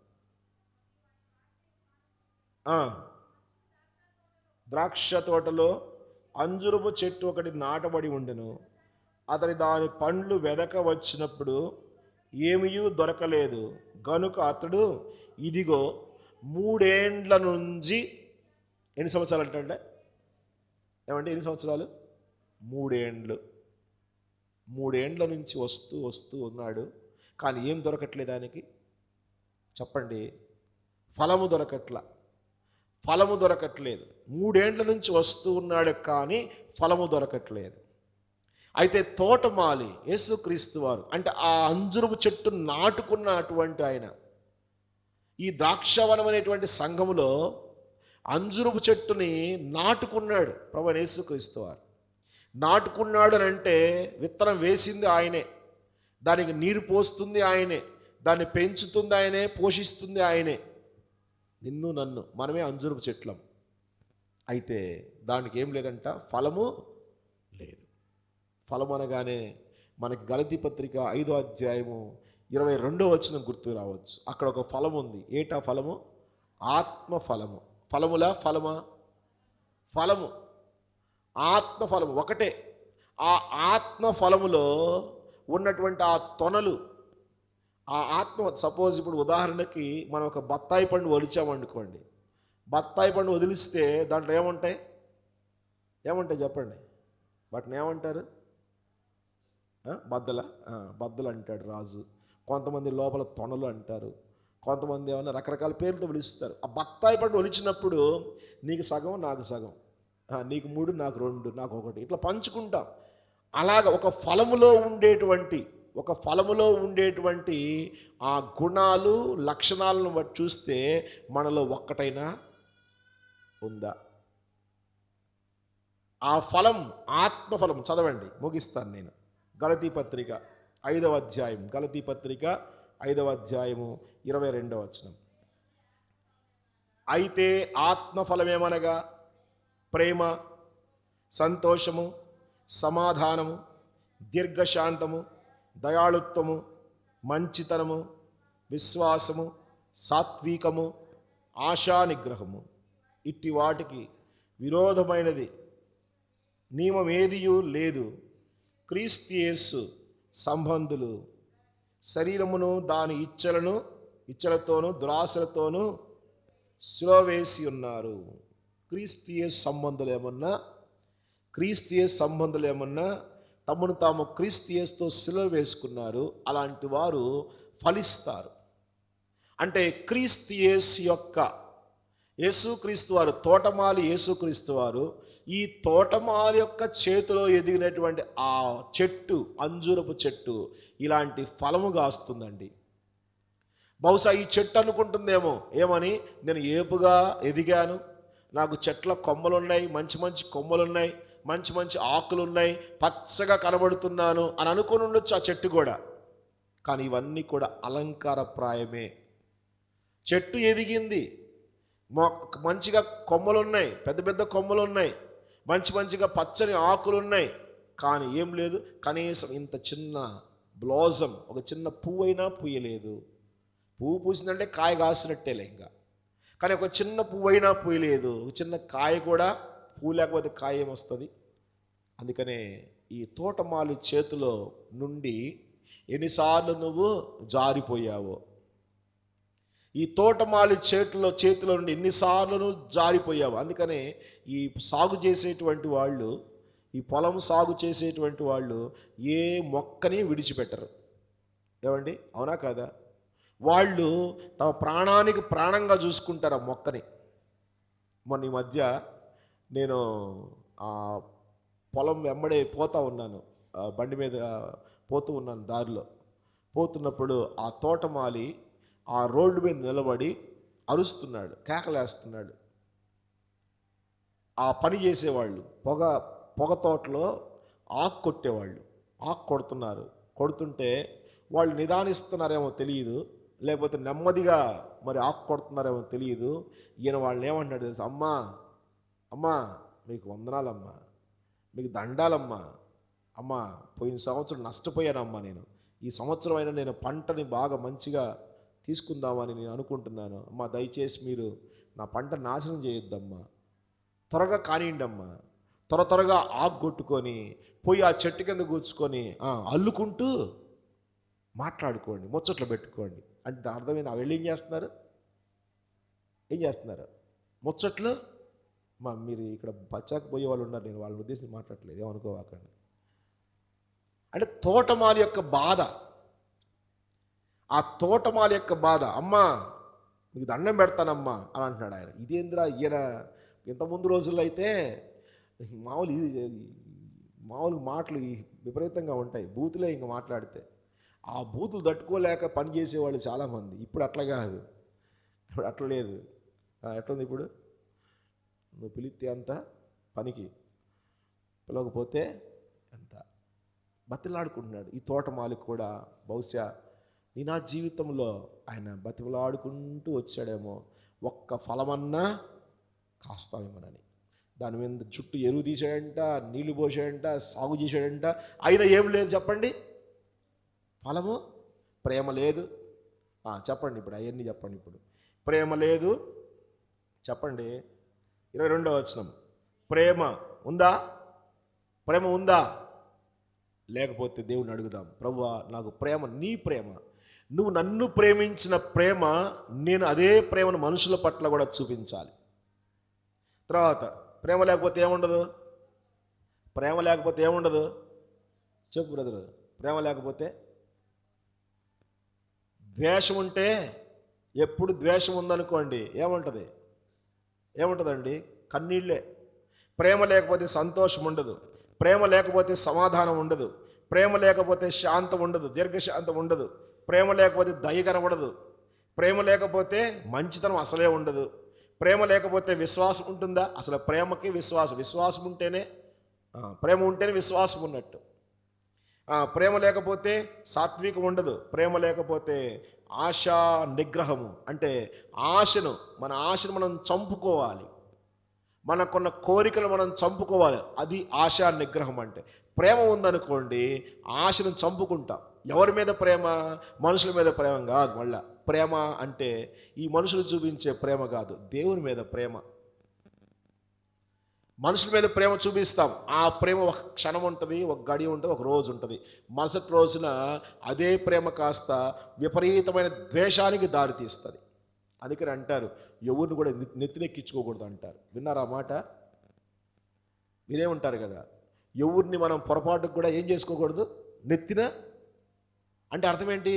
ద్రాక్ష తోటలో అంజురపు చెట్టు ఒకటి నాటబడి ఉండెను. అతని దాని పండ్లు వెదక వచ్చినప్పుడు ఏమీ దొరకలేదు గనుక అతడు, ఇదిగో 3 ఏండ్ల నుంచి, ఎన్ని సంవత్సరాలు అంటే ఏమంటే ఎన్ని సంవత్సరాలు? 3 ఏండ్లు. 3 ఏండ్ల నుంచి వస్తూ వస్తూ ఉన్నాడు, కానీ ఏం దొరకట్లేదు ఆయనకి. చెప్పండి. ఫలము దొరకట్లేదు. 3 ఏండ్ల నుంచి వస్తూ ఉన్నాడు, కానీ ఫలము దొరకట్లేదు. అయితే తోటమాలి యేసుక్రీస్తు వారు, అంటే ఆ అంజురపు చెట్టు నాటుకున్నటువంటి ఆయన, ఈ ద్రాక్షవనం అనేటువంటి సంఘములో అంజురపు చెట్టుని నాటుకున్నాడు ప్రభువైన యేసుక్రీస్తు వారు. నాటుకున్నాడు అని అంటే విత్తనం వేసింది ఆయనే, దానికి నీరు పోస్తుంది ఆయనే, దాన్ని పెంచుతుంది ఆయనే, పోషిస్తుంది ఆయనే. నిన్ను నన్ను మనమే అంజురపు చెట్లం. అయితే దానికి ఏం లేదంట, ఫలము లేదు. ఫలం అనగానే మనకి గలతీ పత్రిక 5వ అధ్యాయము 22వ వచనం గుర్తు రావచ్చు. అక్కడ ఒక ఫలం ఉంది. ఏటా ఫలము? ఆత్మఫలము. ఫలములా ఫలమా? ఫలము, ఆత్మఫలము ఒకటే. ఆ ఆత్మఫలములో ఉన్నటువంటి ఆ తొనలు, ఆ ఆత్మ, సపోజ్ ఇప్పుడు ఉదాహరణకి మనం ఒక బత్తాయి పండు వలిచామనుకోండి. బత్తాయి పండు వదిలిస్తే దాంట్లో ఏముంటాయి చెప్పండి. వాటిని ఏమంటారు? బద్దలు అంటాడు రాజు. కొంతమంది లోపల తొనలు అంటారు, కొంతమంది ఏమన్నా రకరకాల పేర్లతో పిలుస్తారు. ఆ బత్తాయి పండు ఒలిచినప్పుడు నీకు సగం, నాకు సగం, నీకు 3, నాకు 2, నాకు 1, ఇట్లా పంచుకుంటాం. అలాగ ఒక ఫలములో ఉండేటువంటి ఆ గుణాలు, లక్షణాలను బట్టి చూస్తే మనలో ఒక్కటైనా ఉందా? ఆ ఫలం ఆత్మఫలం. చదవండి, ముగిస్తాను నేను. గలతీ పత్రిక 5వ అధ్యాయం, గలతీ పత్రిక 5వ అధ్యాయము 22వ వచనం. అయితే ఆత్మఫలమేమనగా ప్రేమ, సంతోషము, సమాధానము, దీర్ఘశాంతము, దయాళుత్వము, మంచితనము, విశ్వాసము, సాత్వికము, ఆశానిగ్రహము. ఇట్టి వాటికి విరోధమైనది నియమమేదియూ లేదు. క్రీస్తు యేసు సంబంధులు శరీరమును దాని ఇచ్చలతోనూ దురాశలతోనూ సిలువవేసి ఉన్నారు. క్రీస్తు యేసు సంబంధులు ఏమన్నా తమను తాము క్రీస్తు యేసుతో సిలువ వేసుకున్నారు. అలాంటి వారు ఫలిస్తారు. అంటే క్రీస్తు యేసు యొక్క, యేసుక్రీస్తు వారు, తోటమాలి యేసుక్రీస్తు వారు ఈ తోటమాలి యొక్క చేతిలో ఎదిగినటువంటి ఆ చెట్టు, అంజూరపు చెట్టు ఇలాంటి ఫలము కాస్తుందండి. బహుశా ఈ చెట్టు అనుకుంటుందేమో ఏమని, నేను ఏపుగా ఎదిగాను, నాకు చెట్ల కొమ్మలున్నాయి, మంచి మంచి కొమ్మలున్నాయి, మంచి మంచి ఆకులున్నాయి, పచ్చగా కనబడుతున్నాను అని అనుకుని ఉండొచ్చు ఆ చెట్టు కూడా. కానీ ఇవన్నీ కూడా అలంకారప్రాయమే. చెట్టు ఎదిగింది, మంచిగా కొమ్మలున్నాయి, పెద్ద పెద్ద కొమ్మలున్నాయి, మంచి మంచిగా పచ్చని ఆకులున్నాయి, కానీ ఏం లేదు, కనీసం ఇంత చిన్న బ్లాజం, ఒక చిన్న పువ్వు అయినా పూయలేదు. పువ్వు పూసిందంటే కాయ కాసినట్టేలే ఇంకా, కానీ ఒక చిన్న పువ్వు అయినా పూయలేదు, ఒక చిన్న కాయ కూడా, పువ్వు లేకపోతే కాయ ఏమొస్తుంది? అందుకనే ఈ తోటమాలి చేతిలో నుండి ఎన్నిసార్లు నువ్వు జారిపోయావో, ఈ తోటమాలి చేతిలో నుండి ఎన్నిసార్లు నువ్వు జారిపోయావు. అందుకనే ఈ సాగు చేసేటువంటి వాళ్ళు, ఈ పొలం సాగు చేసేటువంటి వాళ్ళు ఏ మొక్కని విడిచిపెట్టరు. ఏమండి, అవునా కాదా? వాళ్ళు తమ ప్రాణానికి ప్రాణంగా చూసుకుంటారు ఆ మొక్కని. మొన్న ఈ మధ్య నేను ఆ పొలం వెంబడే పోతూ ఉన్నాను, బండి మీద పోతూ ఉన్నాను, దారిలో పోతున్నప్పుడు ఆ తోటమాలి ఆ రోడ్డు మీద నిలబడి అరుస్తున్నాడు, కేకలేస్తున్నాడు. ఆ పని చేసేవాళ్ళు పొగ తోటలో ఆకు కొట్టేవాళ్ళు ఆకు కొడుతుంటే వాళ్ళు నిదానిస్తున్నారేమో తెలియదు, లేకపోతే నెమ్మదిగా మరి ఆకు కొడుతున్నారేమో తెలియదు. ఈయన వాళ్ళని ఏమంటాడు తెలుసు, అమ్మా మీకు వందనాలమ్మా, మీకు దండాలమ్మా, అమ్మా పోయిన సంవత్సరం నష్టపోయానమ్మా, నేను ఈ సంవత్సరం అయినా నేను పంటని బాగా మంచిగా తీసుకుందామని నేను అనుకుంటున్నాను అమ్మా, దయచేసి మీరు నా పంట నాశనం చేయొద్దమ్మా, త్వరగా కానివ్వండమ్మా. త్వరగా ఆకు కొట్టుకొని పోయి ఆ చెట్టు కింద కూర్చుకొని అల్లుకుంటూ మాట్లాడుకోండి, ముచ్చట్లు పెట్టుకోండి అంటే అర్థమైంది. వీళ్ళు ఏం చేస్తున్నారు ముచ్చట్లు. మీరు ఇక్కడ బచ్చాకు పోయే వాళ్ళు ఉన్నారు, నేను వాళ్ళ ఉద్దేశం మాట్లాడలేదు, ఏమనుకోవాకండి. అంటే తోటమాలి యొక్క బాధ, ఆ తోటమాలి యొక్క బాధ, అమ్మా మీకు దండం పెడతానమ్మా అని అంటున్నాడు ఆయన. ఇదేంద్రా ఈయన, ఇంతకుముందు రోజుల్లో అయితే మామూలు మాటలు విపరీతంగా ఉంటాయి, బూతులే ఇంక మాట్లాడితే. ఆ బూతులు తట్టుకోలేక పని చేసేవాళ్ళు చాలామంది. ఇప్పుడు అట్లా కాదు, ఇప్పుడు అట్లా లేదు. ఎట్లుంది ఇప్పుడు, నువ్వు పిలిస్తే అంత పనికి, పిలవకపోతే ఎంత, బతిలాడుకుంటున్నాడు. ఈ తోటమాలికి కూడా బహుశా నా జీవితంలో ఆయన బతిలాడుకుంటూ వచ్చాడేమో, ఒక్క ఫలమన్నా కాస్తామేమోనని. దాని మీద చుట్టూ ఎరువు తీసాడంట, నీళ్లు పోసాడంట, సాగు చేశాడంట, అయినా ఏం లేదు చెప్పండి, ఫలము. ప్రేమ లేదు. చెప్పండి ఇప్పుడు, అవన్నీ చెప్పండి ఇప్పుడు. ప్రేమ లేదు చెప్పండి. 22వ వచనం, ప్రేమ ఉందా? ప్రేమ ఉందా? లేకపోతే దేవుని అడుగుదాం, ప్రభువా నాకు ప్రేమ, నీ ప్రేమ, నువ్వు నన్ను ప్రేమించిన ప్రేమ, నేను అదే ప్రేమను మనుషుల పట్ల కూడా చూపించాలి. తర్వాత ప్రేమ లేకపోతే ఏముండదు? ప్రేమ లేకపోతే ఏముండదు? చెప్పు బ్రదరు. ప్రేమ లేకపోతే ద్వేషం ఉంటే, ఎప్పుడు ద్వేషం ఉందనుకోండి ఏముంటుందండి? కన్నీళ్ళే. ప్రేమ లేకపోతే సంతోషం ఉండదు, ప్రేమ లేకపోతే సమాధానం ఉండదు, ప్రేమ లేకపోతే శాంతం ఉండదు, దీర్ఘశాంతం ఉండదు, ప్రేమ లేకపోతే దయ కనబడదు, ప్రేమ లేకపోతే మంచితనం అసలే ఉండదు, ప్రేమ లేకపోతే విశ్వాసం ఉంటుందా? అసలు ప్రేమకి విశ్వాసం ఉంటేనే, ప్రేమ ఉంటేనే విశ్వాసం ఉన్నట్టు. ప్రేమ లేకపోతే సాత్వికం ఉండదు, ప్రేమ లేకపోతే ఆశా నిగ్రహము, అంటే మన ఆశను మనం చంపుకోవాలి, మనకున్న కోరికలు మనం చంపుకోవాలి, అది ఆశా నిగ్రహం. అంటే ప్రేమ ఉందనుకోండి, ఆశను చంపుకుంటాం. ఎవరి మీద ప్రేమ? మనుషుల మీద ప్రేమ కాదు. మళ్ళా ప్రేమ అంటే ఈ మనుషులు చూపించే ప్రేమ కాదు, దేవుని మీద ప్రేమ. మనుషుల మీద ప్రేమ చూపిస్తాం, ఆ ప్రేమ ఒక క్షణం ఉంటుంది, ఒక గడి ఉంటుంది, ఒక రోజు ఉంటుంది. మరుసటి రోజున అదే ప్రేమ కాస్త విపరీతమైన ద్వేషానికి దారితీస్తుంది. అందుకని అంటారు, ఎవరిని కూడా నెత్తినెక్కించుకోకూడదు అంటారు. విన్నారా మాట? మీరేమంటారు కదా, ఎవరిని మనం పొరపాటుకు కూడా ఏం చేసుకోకూడదు, నెత్తిన. అంటే అర్థం ఏంటి?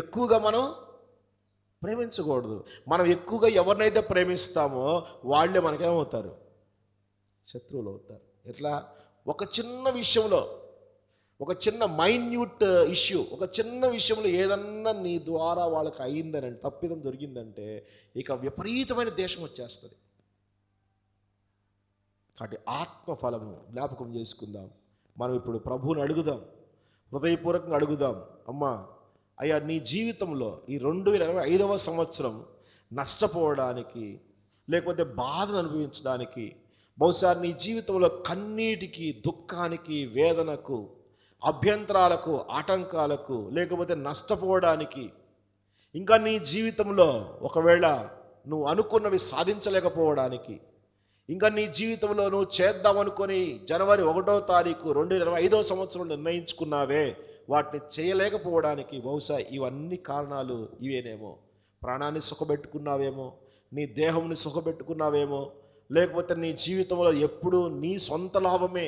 ఎక్కువగా మనం ప్రేమించకూడదు. మనం ఎక్కువగా ఎవరినైతే ప్రేమిస్తామో వాళ్ళే మనకేమవుతారు, శత్రువులు అవుతారు. ఎట్లా? ఒక చిన్న విషయంలో, ఒక చిన్న మైన్యూట్ ఇష్యూ, ఒక చిన్న విషయంలో ఏదన్నా నీ ద్వారా వాళ్ళకి అయిందని, తప్పిదం దొరికిందంటే ఇక విపరీతమైన దేశం వచ్చేస్తుంది. కాబట్టి ఆత్మఫలము జ్ఞాపకం చేసుకుందాం. మనం ఇప్పుడు ప్రభువుని అడుగుదాం, హృదయపూర్వకంగా అడుగుదాం. అమ్మా, అయ్యా, నీ జీవితంలో ఈ 2025వ సంవత్సరం నష్టపోవడానికి, లేకపోతే బాధను అనుభవించడానికి, బహుశా నీ జీవితంలో కన్నీటికి, దుఃఖానికి, వేదనకు, అభ్యంతరాలకు, ఆటంకాలకు, లేకపోతే నష్టపోవడానికి, ఇంకా నీ జీవితంలో ఒకవేళ నువ్వు అనుకున్నవి సాధించలేకపోవడానికి, ఇంకా నీ జీవితంలో నువ్వు చేద్దామనుకొని జనవరి 1వ తారీఖు 2025వ సంవత్సరం నిర్ణయించుకున్నావే, వాటిని చేయలేకపోవడానికి బహుశా ఇవన్నీ కారణాలు ఇవేనేమో. ప్రాణాన్ని సుఖపెట్టుకున్నావేమో, నీ దేహంని సుఖపెట్టుకున్నావేమో, లేకపోతే నీ జీవితంలో ఎప్పుడూ నీ సొంత లాభమే,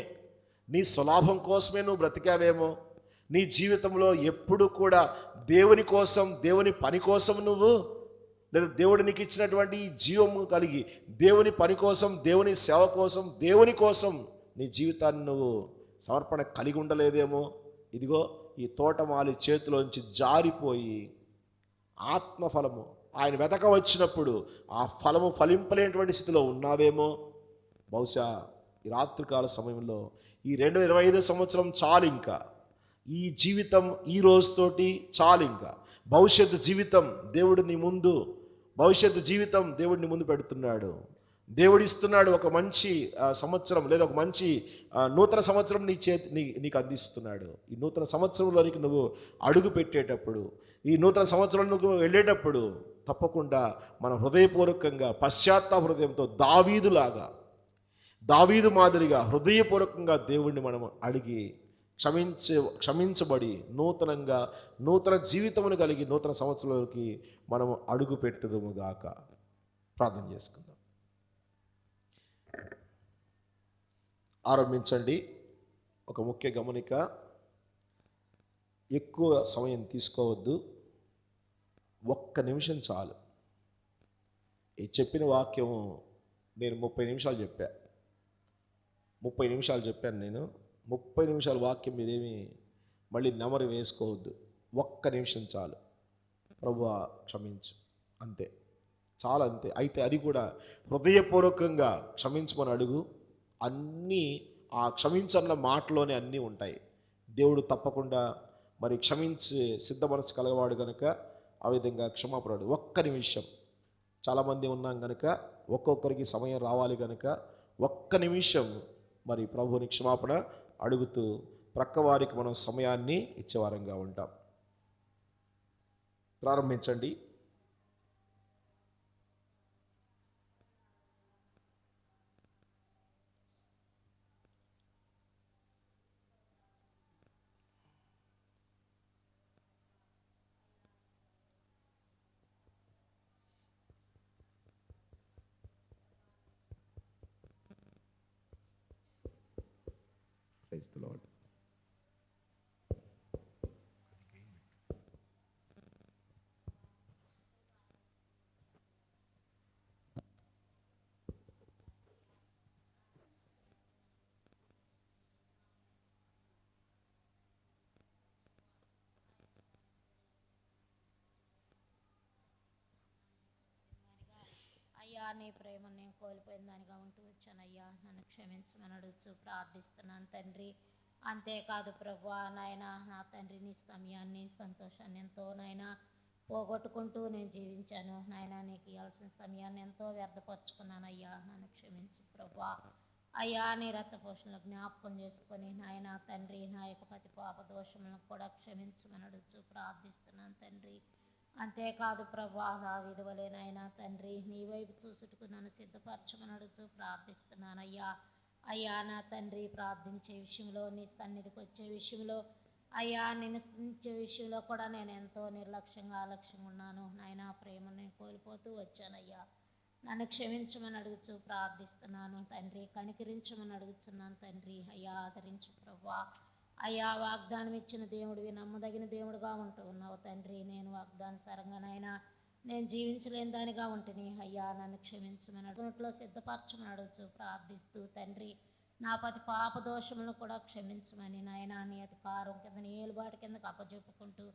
నీ స్వలాభం కోసమే నువ్వు బ్రతికావేమో. నీ జీవితంలో ఎప్పుడు కూడా దేవుని కోసం, దేవుని పని కోసం నువ్వు, లేదా దేవుడు నీకు ఇచ్చినటువంటి ఈ జీవము కలిగి దేవుని పని కోసం, దేవుని సేవ కోసం, దేవుని కోసం నీ జీవితాన్ని నువ్వు సమర్పణ కలిగి ఉండలేదేమో. ఇదిగో ఈ తోటమాలి చేతిలోంచి జారిపోయి ఆత్మఫలము ఆయన వెతక వచ్చినప్పుడు ఆ ఫలము ఫలింపలేనటువంటి స్థితిలో ఉన్నావేమో. బహుశా ఈ రాత్రికాల సమయంలో ఈ 2025 సంవత్సరం చాలు, ఇంకా ఈ జీవితం ఈ రోజుతోటి చాలు, ఇంకా భవిష్యత్తు జీవితం దేవుడు నీ ముందు, భవిష్యత్తు జీవితం దేవుడిని ముందు పెడుతున్నాడు. దేవుడు ఇస్తున్నాడు ఒక మంచి సంవత్సరం, లేదా ఒక మంచి నూతన సంవత్సరం నీకు అందిస్తున్నాడు. ఈ నూతన సంవత్సరంలోనికి నువ్వు అడుగు పెట్టేటప్పుడు, ఈ నూతన సంవత్సరంలో నువ్వు వెళ్ళేటప్పుడు తప్పకుండా మన హృదయపూర్వకంగా పశ్చాత్తాప హృదయంతో దావీదు మాదిరిగా హృదయపూర్వకంగా దేవుణ్ణి మనం అడిగి క్షమించబడి నూతన జీవితమును కలిగి నూతన సంవత్సరంలోకి మనం అడుగు పెట్టుదుముగాక. ప్రార్థన చేసుకుందాం. ఆరంభించండి. ఒక ముఖ్య గమనిక, ఎక్కువ సమయం తీసుకోవద్దు, 1 నిమిషం చాలు. ఈ చెప్పిన వాక్యం నేను 30 నిమిషాలు చెప్పాను. నేను 30 నిమిషాల వాక్యం మీరేమి మళ్ళీ నెమరు వేసుకోవద్దు. 1 నిమిషం చాలు. ప్రభువా క్షమించు, అంతే, చాలా, అంతే. అయితే అది కూడా హృదయపూర్వకంగా క్షమించమని అడుగు. అన్నీ ఆ క్షమించన్న మాటలోనే అన్నీ ఉంటాయి. దేవుడు తప్పకుండా మరి క్షమించే సిద్ధ మనసు కలగవాడు కనుక ఆ విధంగా క్షమాపణ 1 నిమిషం. చాలామంది ఉన్నాం కనుక ఒక్కొక్కరికి సమయం రావాలి కనుక 1 నిమిషం మరి ప్రభువుని క్షమాపణ అడుగుతూ ప్రక్కవారికి మనం సమయాన్ని ఇచ్చేవారంగా ఉంటాం. ప్రారంభించండి. Praise the Lord. అయ్యా, నీ ప్రేమను నేను కోల్పోయిన దానిగా ఉంటూ వచ్చానయ్యా, నన్ను క్షమించమని అడుగుతూ ప్రార్థిస్తున్నాను తండ్రి. అంతేకాదు ప్రభువా, నాయనా, నా తండ్రి, నీ సమయాన్ని, సంతోషాన్ని ఎంతో నాయనా పోగొట్టుకుంటూ నేను జీవించాను నాయనా. నీకు ఇవ్వాల్సిన సమయాన్ని ఎంతో వ్యర్థపరుచుకున్నానయ్యా, నన్ను క్షమించు ప్రభువా. అయ్యా, నీ రక్తపోషణలు జ్ఞాపకం చేసుకొని నాయనా తండ్రి, నా యొక్క ప్రతి పాప దోషములను కూడా క్షమించమని అడుగుతూ ప్రార్థిస్తున్నాను తండ్రి. అంతేకాదు ప్రభా, దావీదు వలె నాయనా తండ్రి, నీ వైపు చూసుటకు నన్ను సిద్ధపరచమని అడుగుతూ ప్రార్థిస్తున్నానయ్యా. అయ్యా నా తండ్రి, ప్రార్థించే విషయంలో, నీ సన్నిధికి వచ్చే విషయంలో, అయ్యా నిన్ను స్తుతించే విషయంలో కూడా నేను ఎంతో నిర్లక్ష్యంగా ఆలక్ష్యంగా ఉన్నాను నాయనా. ప్రేమను నేను కోల్పోతూ వచ్చానయ్యా, నన్ను క్షమించమని అడుగుతూ ప్రార్థిస్తున్నాను తండ్రి. కనికరించమని అడుగుతున్నాను తండ్రి. అయ్యా ఆదరించు ప్రభా. అయ్యా, వాగ్దానం ఇచ్చిన దేవుడివి, నమ్మదగిన దేవుడుగా ఉంటూ ఉన్నావు తండ్రి. నేను వాగ్దానుసారంగానైనా నేను జీవించలేని దానిగా ఉంటుంది అయ్యా, నన్ను క్షమించమని అడుగుట్లో సిద్ధపరచమని అడుగుతూ ప్రార్థిస్తూ తండ్రి, నా ప్రతి పాప దోషములను కూడా క్షమించమని నాయన నీ అధికారం కింద నీ ఏలుబాటు కిందకు అప్పచెప్పుకుంటూ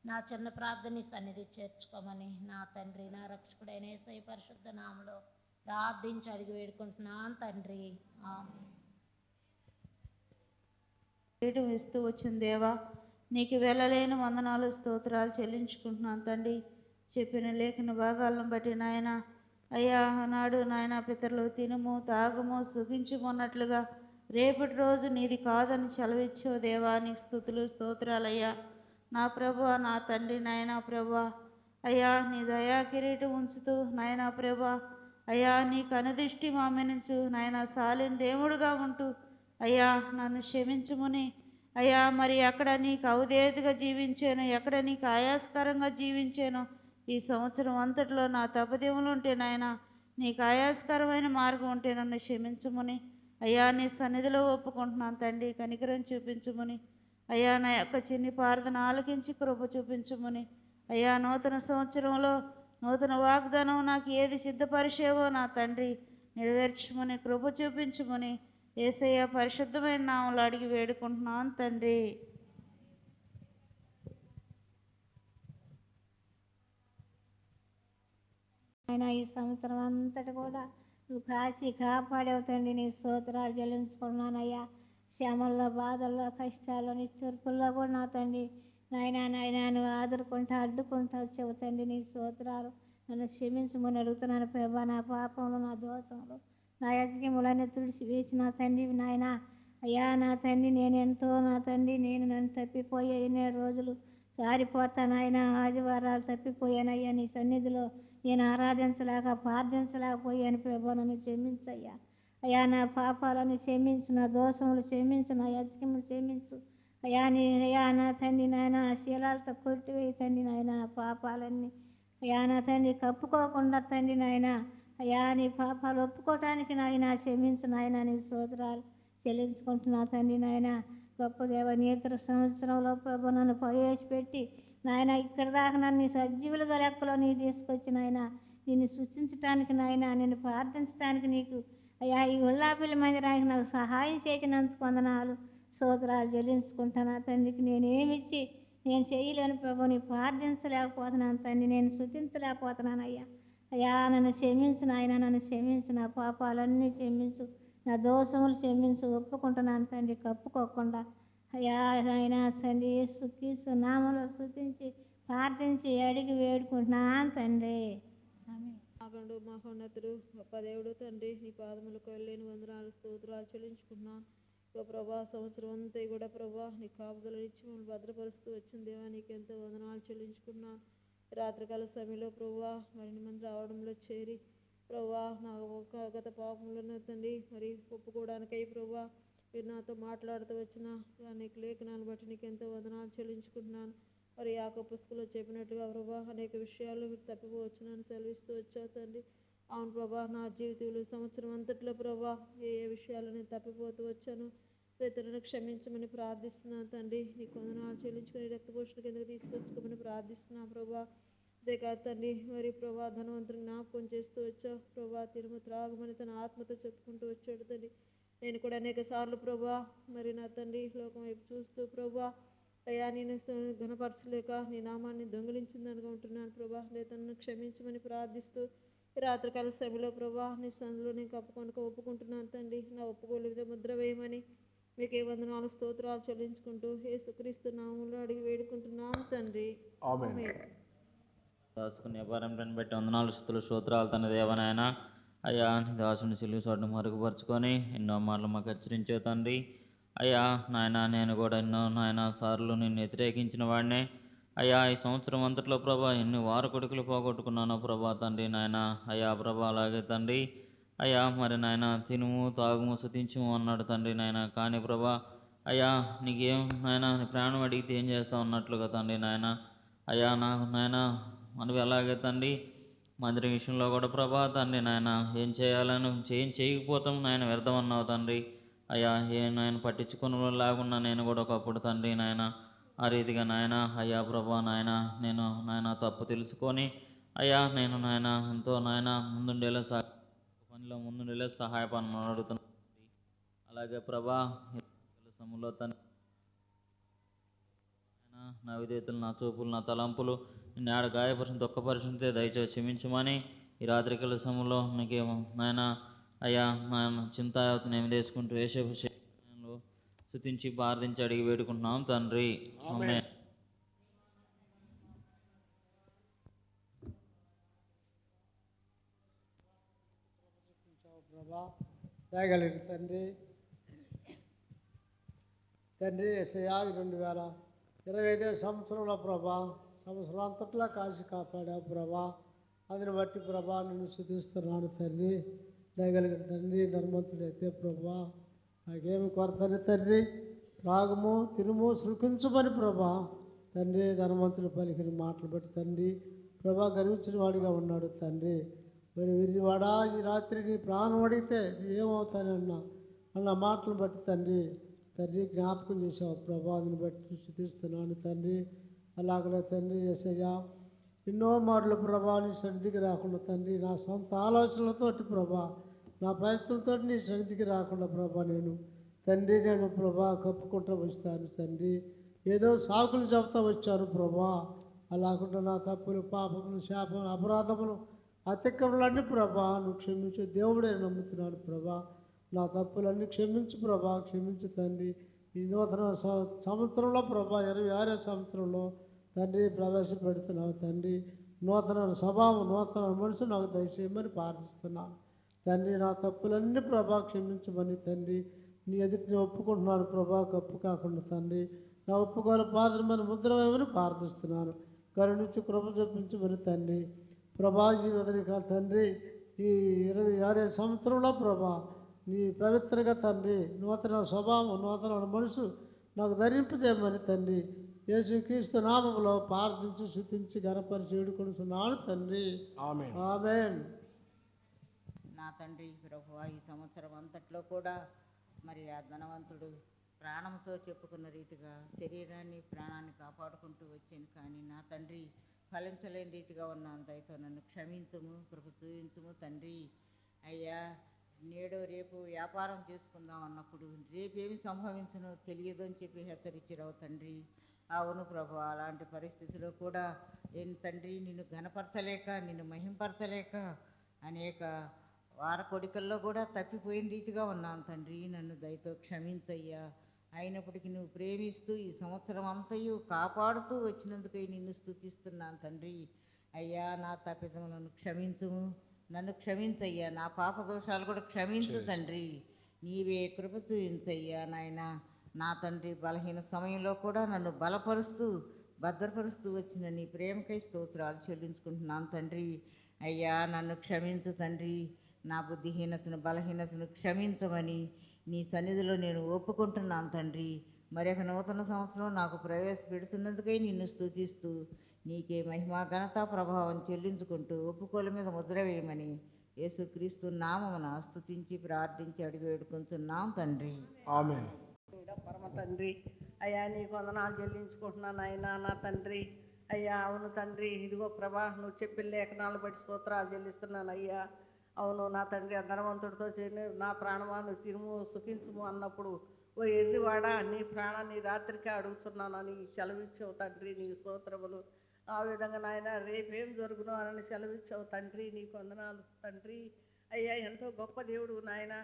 నా చిన్న ప్రార్థన నీ సన్నిధి చేర్చుకోమని నా తండ్రి, నా రక్షకుడైన యేసయ్య పరిశుద్ధ నామములో ప్రార్థించి అడిగి వేడుకుంటున్నాను తండ్రి, ఆమేన్. కిరీటం ఇస్తూ వచ్చిన దేవా, నీకు వెళ్ళలేని వందనాలు స్తోత్రాలు చెల్లించుకుంటున్నాను తండ్రి. చెప్పిన లేఖన భాగాలను బట్టి నాయన, అయ్యా ఆనాడు నాయన పితరులు తినుము తాగము సుఖించుకున్నట్లుగా రేపటి రోజు నీది కాదని సెలవిచ్చో దేవా, నీకు స్తుతులు స్తోత్రాలయ్యా. నా ప్రభువ నా తండ్రి నాయన ప్రభువ, అయ్యా నీ దయా కిరీటం ఉంచుతూ నాయన ప్రభువ, అయ్యా నీ కనుదృష్టి మా మినుంచు నాయన సాలిన దేవుడుగా ఉంటూ అయ్యా నన్ను క్షమించుముని అయ్యా, మరి ఎక్కడ నీకు అవధేయతగా జీవించాను, ఎక్కడ నీకు ఆయాస్కరంగా జీవించాను, ఈ సంవత్సరం అంతట్లో నా తపదేములు ఉంటే నాయన నీకు ఆయాస్కరమైన మార్గం ఉంటే నన్ను క్షమించుముని అయ్యా నీ సన్నిధిలో ఒప్పుకుంటున్నాను తండ్రి. కనికరం చూపించుముని అయ్యా, నా యొక్క చిన్ని ప్రార్థన ఆలకించి కృప చూపించుముని అయ్యా, నూతన సంవత్సరంలో నూతన వాగ్దానం నాకు ఏది సిద్ధపరిచేవో నా తండ్రి నెరవేర్చుముని కృప చూపించుముని యేసయ్య పరిశుద్ధమైన నామములో అడిగి వేడుకుంటున్నాను తండ్రి. ఆయన ఈ సంవత్సరం అంతటి కూడా నువ్వు కాచి కాపాడేవు తండ్రి, నీ స్తోత్రాలు చెల్లించుకున్నానయ్యా. శ్రమల్లో బాధల్లో కష్టాల్లో నిట్టూర్పుల్లో కూడా నా తండ్రి నాయన నువ్వు ఆదుకుంటా అడ్డుకుంటా వచ్చావు తండ్రి, నీ స్తోత్రాలు. నన్ను క్షమించమని అడుగుతున్నాను ప్రభా, నా పాపంలో నా దోషంలో నా యజ్ఞములన్నీ తుడిచి వేసి నా తండ్రి నాయన అయ్యా, నా తండ్రి నేను ఎంతో నా తండ్రి నన్ను తప్పిపోయే ఎన్నో రోజులు సారిపోతాను ఆయన, ఆదివారాలు తప్పిపోయానయ్యా. నీ సన్నిధిలో నేను ఆరాధించలేక ప్రార్థించలేకపోయాను ప్రభా, నన్ను క్షమించయ్యా. అయ్యా నా పాపాలను క్షమించు, నా దోషములు క్షమించు, నా యజ్ఞములు క్షమించు అయ్యా. అయ్యా నా తండ్రి నాయన శీలాలతో కొట్టివేయి తండ్రి నాయన, నా పాపాలన్నీ అయ్యా నా తండ్రి కప్పుకోకుండా తండ్రి నాయన అయ్యా, నీ పాపాలు ఒప్పుకోవటానికి నాయన క్షమించు నాయన, నీ స్తోత్రాలు చెల్లించుకుంటున్నా తండ్రి నాయన. గొప్ప దేవ నేత్ర సంవత్సరంలో ప్రభు నన్ను ప్రవేశపెట్టి నాయన ఇక్కడ దాకా నన్ను సజీవులుగా లెక్కలో నీకు తీసుకొచ్చి నాయన నిన్ను సృష్టించడానికి నాయన, నిన్ను ప్రార్థించడానికి నీకు అయ్యా ఈ ఉల్లాపిల్లి మందిరానికి నాకు సహాయం చేసినందుకు వందనాలు స్తోత్రాలు చెల్లించుకుంటాను తండ్రికి. నేనేమిచ్చి నేను చేయలేను ప్రభు, నీ ప్రార్థించలేకపోతున్నాను తండ్రి, నేను సృష్టించలేకపోతున్నాను అయ్యా. అయ్యా నన్ను క్షమించు నాయన, నన్ను క్షమించు, నా పాపాలన్నీ క్షమించు, నా దోషములు క్షమించు, ఒప్పుకుంటున్నాను తండ్రి కప్పుకోకుండా అయ్యా. నాయన తండ్రి యేసుక్రీస్తు నామములో స్తుతించి ప్రార్థించి అడిగి వేడుకుంటున్నాను తండ్రి, ఆమేన్. మాకండు మహోన్నతుడు గొప్ప దేవుడు తండ్రి, నీ పాదములకు వెళ్ళలేని వందనాలు స్తోత్రాలు చెల్లించుకుంటున్నాను. ఇక ప్రభా సంవత్సరం అంతా కూడా ప్రభా నీ కాపుదలు ఇచ్చి మమ్మల్ని భద్రపరుస్తూ వచ్చిన దేవా నీకు ఎంతో వందనాలు చెల్లించుకున్నాను. రాత్రికాల సమయంలో ప్రభా మరిన్ని మంది రావడంలో చేరి ప్రభా నా గత పాపములను తండ్రి మరి ఒప్పుకోవడానికై ప్రభా మీరు నాతో మాట్లాడుతూ వచ్చిన అనేక లేఖనాలను బట్టి నీకు ఎంతో వందనాలు చెల్లించుకుంటున్నాను. మరి యాకోబు పుస్తకంలో చెప్పినట్టుగా ప్రభా అనేక విషయాలు మీరు తప్పిపోవచ్చునని సెలవిస్తూ వచ్చావు తండ్రి. అవును ప్రభా, నా జీవితంలో సంవత్సరం అంతట్లో ప్రభా ఏ విషయాలు నేను తప్పిపోతూ వచ్చాను, ఇతరులను క్షమించమని ప్రార్థిస్తున్నాను తండ్రి. నీకు వందనాలు చెల్లించుకొని రక్తపోషణ కిందకు తీసుకొచ్చుకోమని ప్రార్థిస్తున్నాను ప్రభా. అంతే కాదు తండ్రి మరి ప్రభా ధనవంతుని జ్ఞాపకం చేస్తూ వచ్చావు ప్రభా, తిరుము త్రాగమని తన ఆత్మతో చెప్పుకుంటూ వచ్చాడు తండ్రి. నేను కూడా అనేక సార్లు ప్రభా మరి నా తండ్రి లోకం వైపు చూస్తూ ప్రభా అయ్యా నేను ఘనపరచలేక నీ నామాన్ని దొంగిలించింది అనుకుంటున్నాను ప్రభా. తనను క్షమించమని ప్రార్థిస్తూ రాత్రికాల సమయంలో ప్రభా నీ సన్నిధిలో నేను కప్పుకొనక ఒప్పుకుంటున్నాను తండ్రి. నా ఒప్పుకోలు మీద ముద్ర వేయమని మీకే వందనాలు స్తోత్రాలు చెల్లించుకుంటూ యేసుక్రీస్తు నామములో అడిగి వేడుకుంటున్నాను తండ్రి, ఆమేన్. దాసుకుని వ్యాపారం బట్టి వందనాలు స్తుతులు స్తోత్రాలు తన దేవనాయన. అయ్యా నీ దాసుని సిలువ చోటును మరుగుపరుచుకొని ఎన్నో మార్లు మాకు హెచ్చరించే తండ్రి. అయ్యా నాయన నేను కూడా ఎన్నో నాయన సార్లు నిన్ను వ్యతిరేకించిన వాడినే అయ్యా. ఈ సంవత్సరం అంతట్లో ప్రభా ఎన్ని వార కొడుకులు పోగొట్టుకున్నానో ప్రభా తండ్రి నాయన. అయ్యా ప్రభా అలాగే తండ్రి అయ్యా మరి నాయన తినుము తాగుము శుతించుము అన్నాడు తండ్రి నాయన. కానీ ప్రభా అయ్యా నీకేం నాయన నీ ప్రాణం అడిగితే ఏం చేస్తావు అన్నట్లుగా తండ్రి నాయన. అయ్యా నాకు నాయన మనవి అలాగే తండ్రి మందిరం విషయంలో కూడా ప్రభా తండ్రి నాయన ఏం చేయాలని చేయకపోతాం నాయన వ్యర్థమన్నావు తండ్రి. అయ్యా ఏ నాయన పట్టించుకుని లాగున్నా నేను కూడా ఒకప్పుడు తండ్రి నాయన ఆ రీతిగా నాయన అయ్యా ప్రభా నాయన నేను నాయన తప్పు తెలుసుకొని అయ్యా నేను నాయన ఎంతో నాయన పనిలో ముందుండేలా సహాయపడమని అడుగుతున్నాను. అలాగే ప్రభా సమయంలో నా విధేయతలు, నా చూపులు, నా తలంపులు నిన్ను ఆడ గాయపరిచిన దుఃఖపరిచింతే దయచేసి క్షమించమని ఈ రాత్రికాల సమయంలో నీకేమో నాయన అయ్యా నాయన చింతాయావతిని ఏమి తీసుకుంటూ యేసేపు స్తుతించి ప్రార్థించి అడిగి వేడుకుంటున్నాం తండ్రి. ఆమేన్. ప్రభా దయగలిగిన తండ్రి యేసయ్యా 2025 సంవత్సరంలో ప్రభా సంవత్సరం అంతట్లో కాచి కాపాడావు ప్రభా. అదిని బట్టి ప్రభా నిన్ను స్తుతిస్తున్నాను తండ్రి. దయగలిగిన తండ్రి ధర్మంతుడైతే ప్రభా నాకేమి కొరతని తండ్రి త్రాగము తినుము సుఖించమని ప్రభా తండ్రి ధర్మంతుడు పలికిన మాటలు బట్టి తండ్రి ప్రభా గర్వించిన వాడిగా ఉన్నాడు తండ్రి. మరి విరివాడా ఈ రాత్రి నీ ప్రాణం అడిగితే ఏమవుతానన్నా అన్న మాటలు బట్టి తండ్రి జ్ఞాపకం చేసావు ప్రభా. అదిని బట్టి స్తుతిస్తున్నాను తండ్రి. అలాగనే తండ్రి యేసయ్యా ఎన్నో మార్లు ప్రభా నీ సన్నిధికి రాకుండా తండ్రి నా సొంత ఆలోచనలతోటి ప్రభా నా ప్రయత్నంతో నీ సన్నిధికి రాకుండా ప్రభా నేను ప్రభా కప్పుకుంటూ వస్తాను తండ్రి. ఏదో సాకులు చెప్తా వచ్చాను ప్రభా. అలాకుండా నా తప్పులు పాపములు శాపములు అపరాధములు అతిక్రమలన్నీ ప్రభా నువ్వు క్షమించు దేవుడే నమ్ముతున్నాను ప్రభా. నా తప్పులన్నీ క్షమించు ప్రభా, క్షమించు తండ్రి. ఈ నూతన సంవత్సరంలో ప్రభా 26వ సంవత్సరంలో తండ్రి ప్రవేశపెడుతున్నావు తండ్రి. నూతన స్వభావం నూతన మనసు నాకు దయచేయమని ప్రార్థిస్తున్నాను తండ్రి. నా తప్పులన్నీ ప్రభా క్షమించమని తండ్రి నీ ఎదుటిని ఒప్పుకుంటున్నాను ప్రభా. కప్పు కాకుండా తండ్రి నా ఒప్పుకోలు పాత్రమని ముద్రమేమని ప్రార్థిస్తున్నాను. కరుణించి కృప చూపించమని తండ్రి ప్రభా. ఈ వదిలిక తండ్రి ఈ 26వ సంవత్సరంలో ప్రభా నీ పవిత్రగా తండ్రి నూతన స్వభావం నూతన మనసు నాకు ధరింపజేయమని తండ్రి యేసుక్రీస్తు నామములో ప్రార్థించి స్తుతించి ఘనపరిచి వేడుకొనుచున్నాను తండ్రి. ఆమేన్. నా తండ్రి ప్రభువా ఈ సంవత్సరం అంతట్లో కూడా మరి ఆ ధనవంతుడు ప్రాణంతో చెప్పుకున్న రీతిగా శరీరాన్ని ప్రాణాన్ని కాపాడుకుంటూ వచ్చాను. కానీ నా తండ్రి ఫలించలేని రీతిగా ఉన్నాను. దయతో నన్ను క్షమించుము, కృప చూయించుము తండ్రి. అయ్యా నేడు రేపు వ్యాపారం చేసుకుందాం అన్నప్పుడు రేపేమి సంభవించునో తెలియదు అని చెప్పి హెచ్చరించిరావు తండ్రి. అవును ప్రభు, అలాంటి పరిస్థితిలో కూడా తండ్రి నిన్ను ఘనపరచలేక నిన్ను మహింపరచలేక అనేక వారకొడికల్లో కూడా తప్పిపోయిన రీతిగా ఉన్నాను తండ్రి. నన్ను దయతో క్షమించయ్యా. అయినప్పటికీ నువ్వు ప్రేమిస్తూ ఈ సంవత్సరం అంతయు కాపాడుతూ వచ్చినందుకై నిన్ను స్తుతిస్తున్నాను తండ్రి. అయ్యా నా తప్పిదములను క్షమించుము, నన్ను క్షమించయ్యా. నా పాప దోషాలు కూడా క్షమించు తండ్రి. నీవే కృప చూయించయ్యా నాయన. నా తండ్రి బలహీన సమయంలో కూడా నన్ను బలపరుస్తూ భద్రపరుస్తూ వచ్చిన నీ ప్రేమకై స్తోత్రాలు చెల్లించుకుంటున్నాను తండ్రి. అయ్యా నన్ను క్షమించు తండ్రి. నా బుద్ధిహీనతను బలహీనతను క్షమించమని నీ సన్నిధిలో నేను ఒప్పుకుంటున్నాను తండ్రి. మరొక నూతన సంవత్సరం నాకు ప్రవేశపెడుతున్నందుకై నిన్ను స్తుతిస్తూ నీకే మహిమ ఘనత ప్రభావం చెల్లించుకుంటూ ఒప్పుకోల మీద ముద్ర వేయమని యేసుక్రీస్తు నామమున స్తుతించి ప్రార్థించి అడిగి వేడుకుంటున్నాం తండ్రి. ఆమేన్. పరమ తండ్రి అయ్యా నీకు వందనాలు చెల్లించుకుంటున్నాను అయినా నా తండ్రి. అయ్యా అవును తండ్రి, ఇదిగో ప్రభా నువ్వు చెప్పిన లేఖనాలు బట్టి స్తోత్రాలు చెల్లిస్తున్నాను అయ్యా. అవును నా తండ్రి, ఆ ధనవంతుడితో నా ప్రాణమాను తిరుము సుఖించుము అన్నప్పుడు ఓ ఎర్రివాడా నీ ప్రాణాన్ని రాత్రికే అడుగుతున్నానని సెలవిచ్చావు తండ్రి. నీ స్తోత్రములు. ఆ విధంగా నాయన రేపేం జరుగునో అని సెలవిచ్చావు తండ్రి. నీకు వందనాలు తండ్రి. అయ్యా ఎంతో గొప్ప దేవుడు నాయన.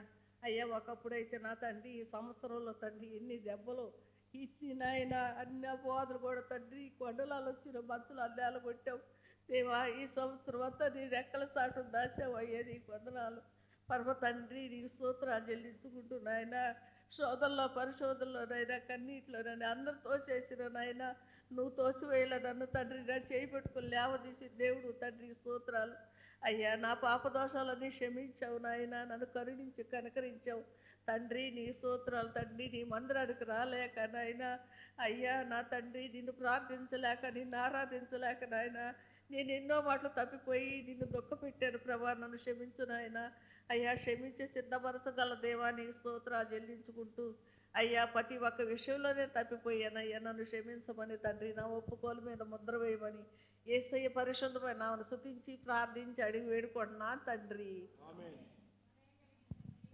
అయ్యా ఒకప్పుడైతే నా తండ్రి ఈ సంవత్సరంలో తండ్రి ఎన్ని దెబ్బలు ఇచ్చి నాయన అన్ని అపవాదులు కూడా తండ్రి కొండలాలు వచ్చిన మనసులు అద్దాలు కొట్టావు దేవా. ఈ సంవత్సరం అంతా నీ రెక్కల సాటు దాచావు అయ్యా. నీకు వందనాలు పరమ తండ్రి. నీకు స్తోత్రాలు చెల్లించుకుంటూ నాయన శోధనలో పరిశోధనలోనైనా కన్నీటిలోనైనా అందరూ తోసేసిన నాయన నువ్వు తోసివేయాల నన్ను తండ్రి నా చేయి పెట్టుకుని లేవదీసి దేవుడు తండ్రి స్తోత్రాలు. అయ్యా నా పాపదోషాలన్నీ క్షమించావు నాయన. నన్ను కరుణించి కనకరించావు తండ్రి. నీ స్తోత్రాలు తండ్రి. నీ మందిరానికి రాలేక నాయన అయ్యా నా తండ్రి నిన్ను ప్రార్థించలేక నిన్ను ఆరాధించలేక నాయన నేను ఎన్నో మాటలు తప్పిపోయి నిన్ను దుఃఖపెట్టాను ప్రభా, నన్ను క్షమించు నాయన. అయ్యా క్షమించే సిద్ధపరచగల దేవానికి స్తోత్రాలు చెల్లించుకుంటూ అయ్యా ప్రతి ఒక్క విషయంలోనే తప్పిపోయానయ్యా, నన్ను క్షమించమని తండ్రి నా ఒప్పుకోలు మీద ముద్ర వేయమని యేసయ్య పరిశుద్ధమైన నామమున స్తుతించి ప్రార్థించి అడిగి వేడుకుంటున్నా తండ్రి. ఆమేన్.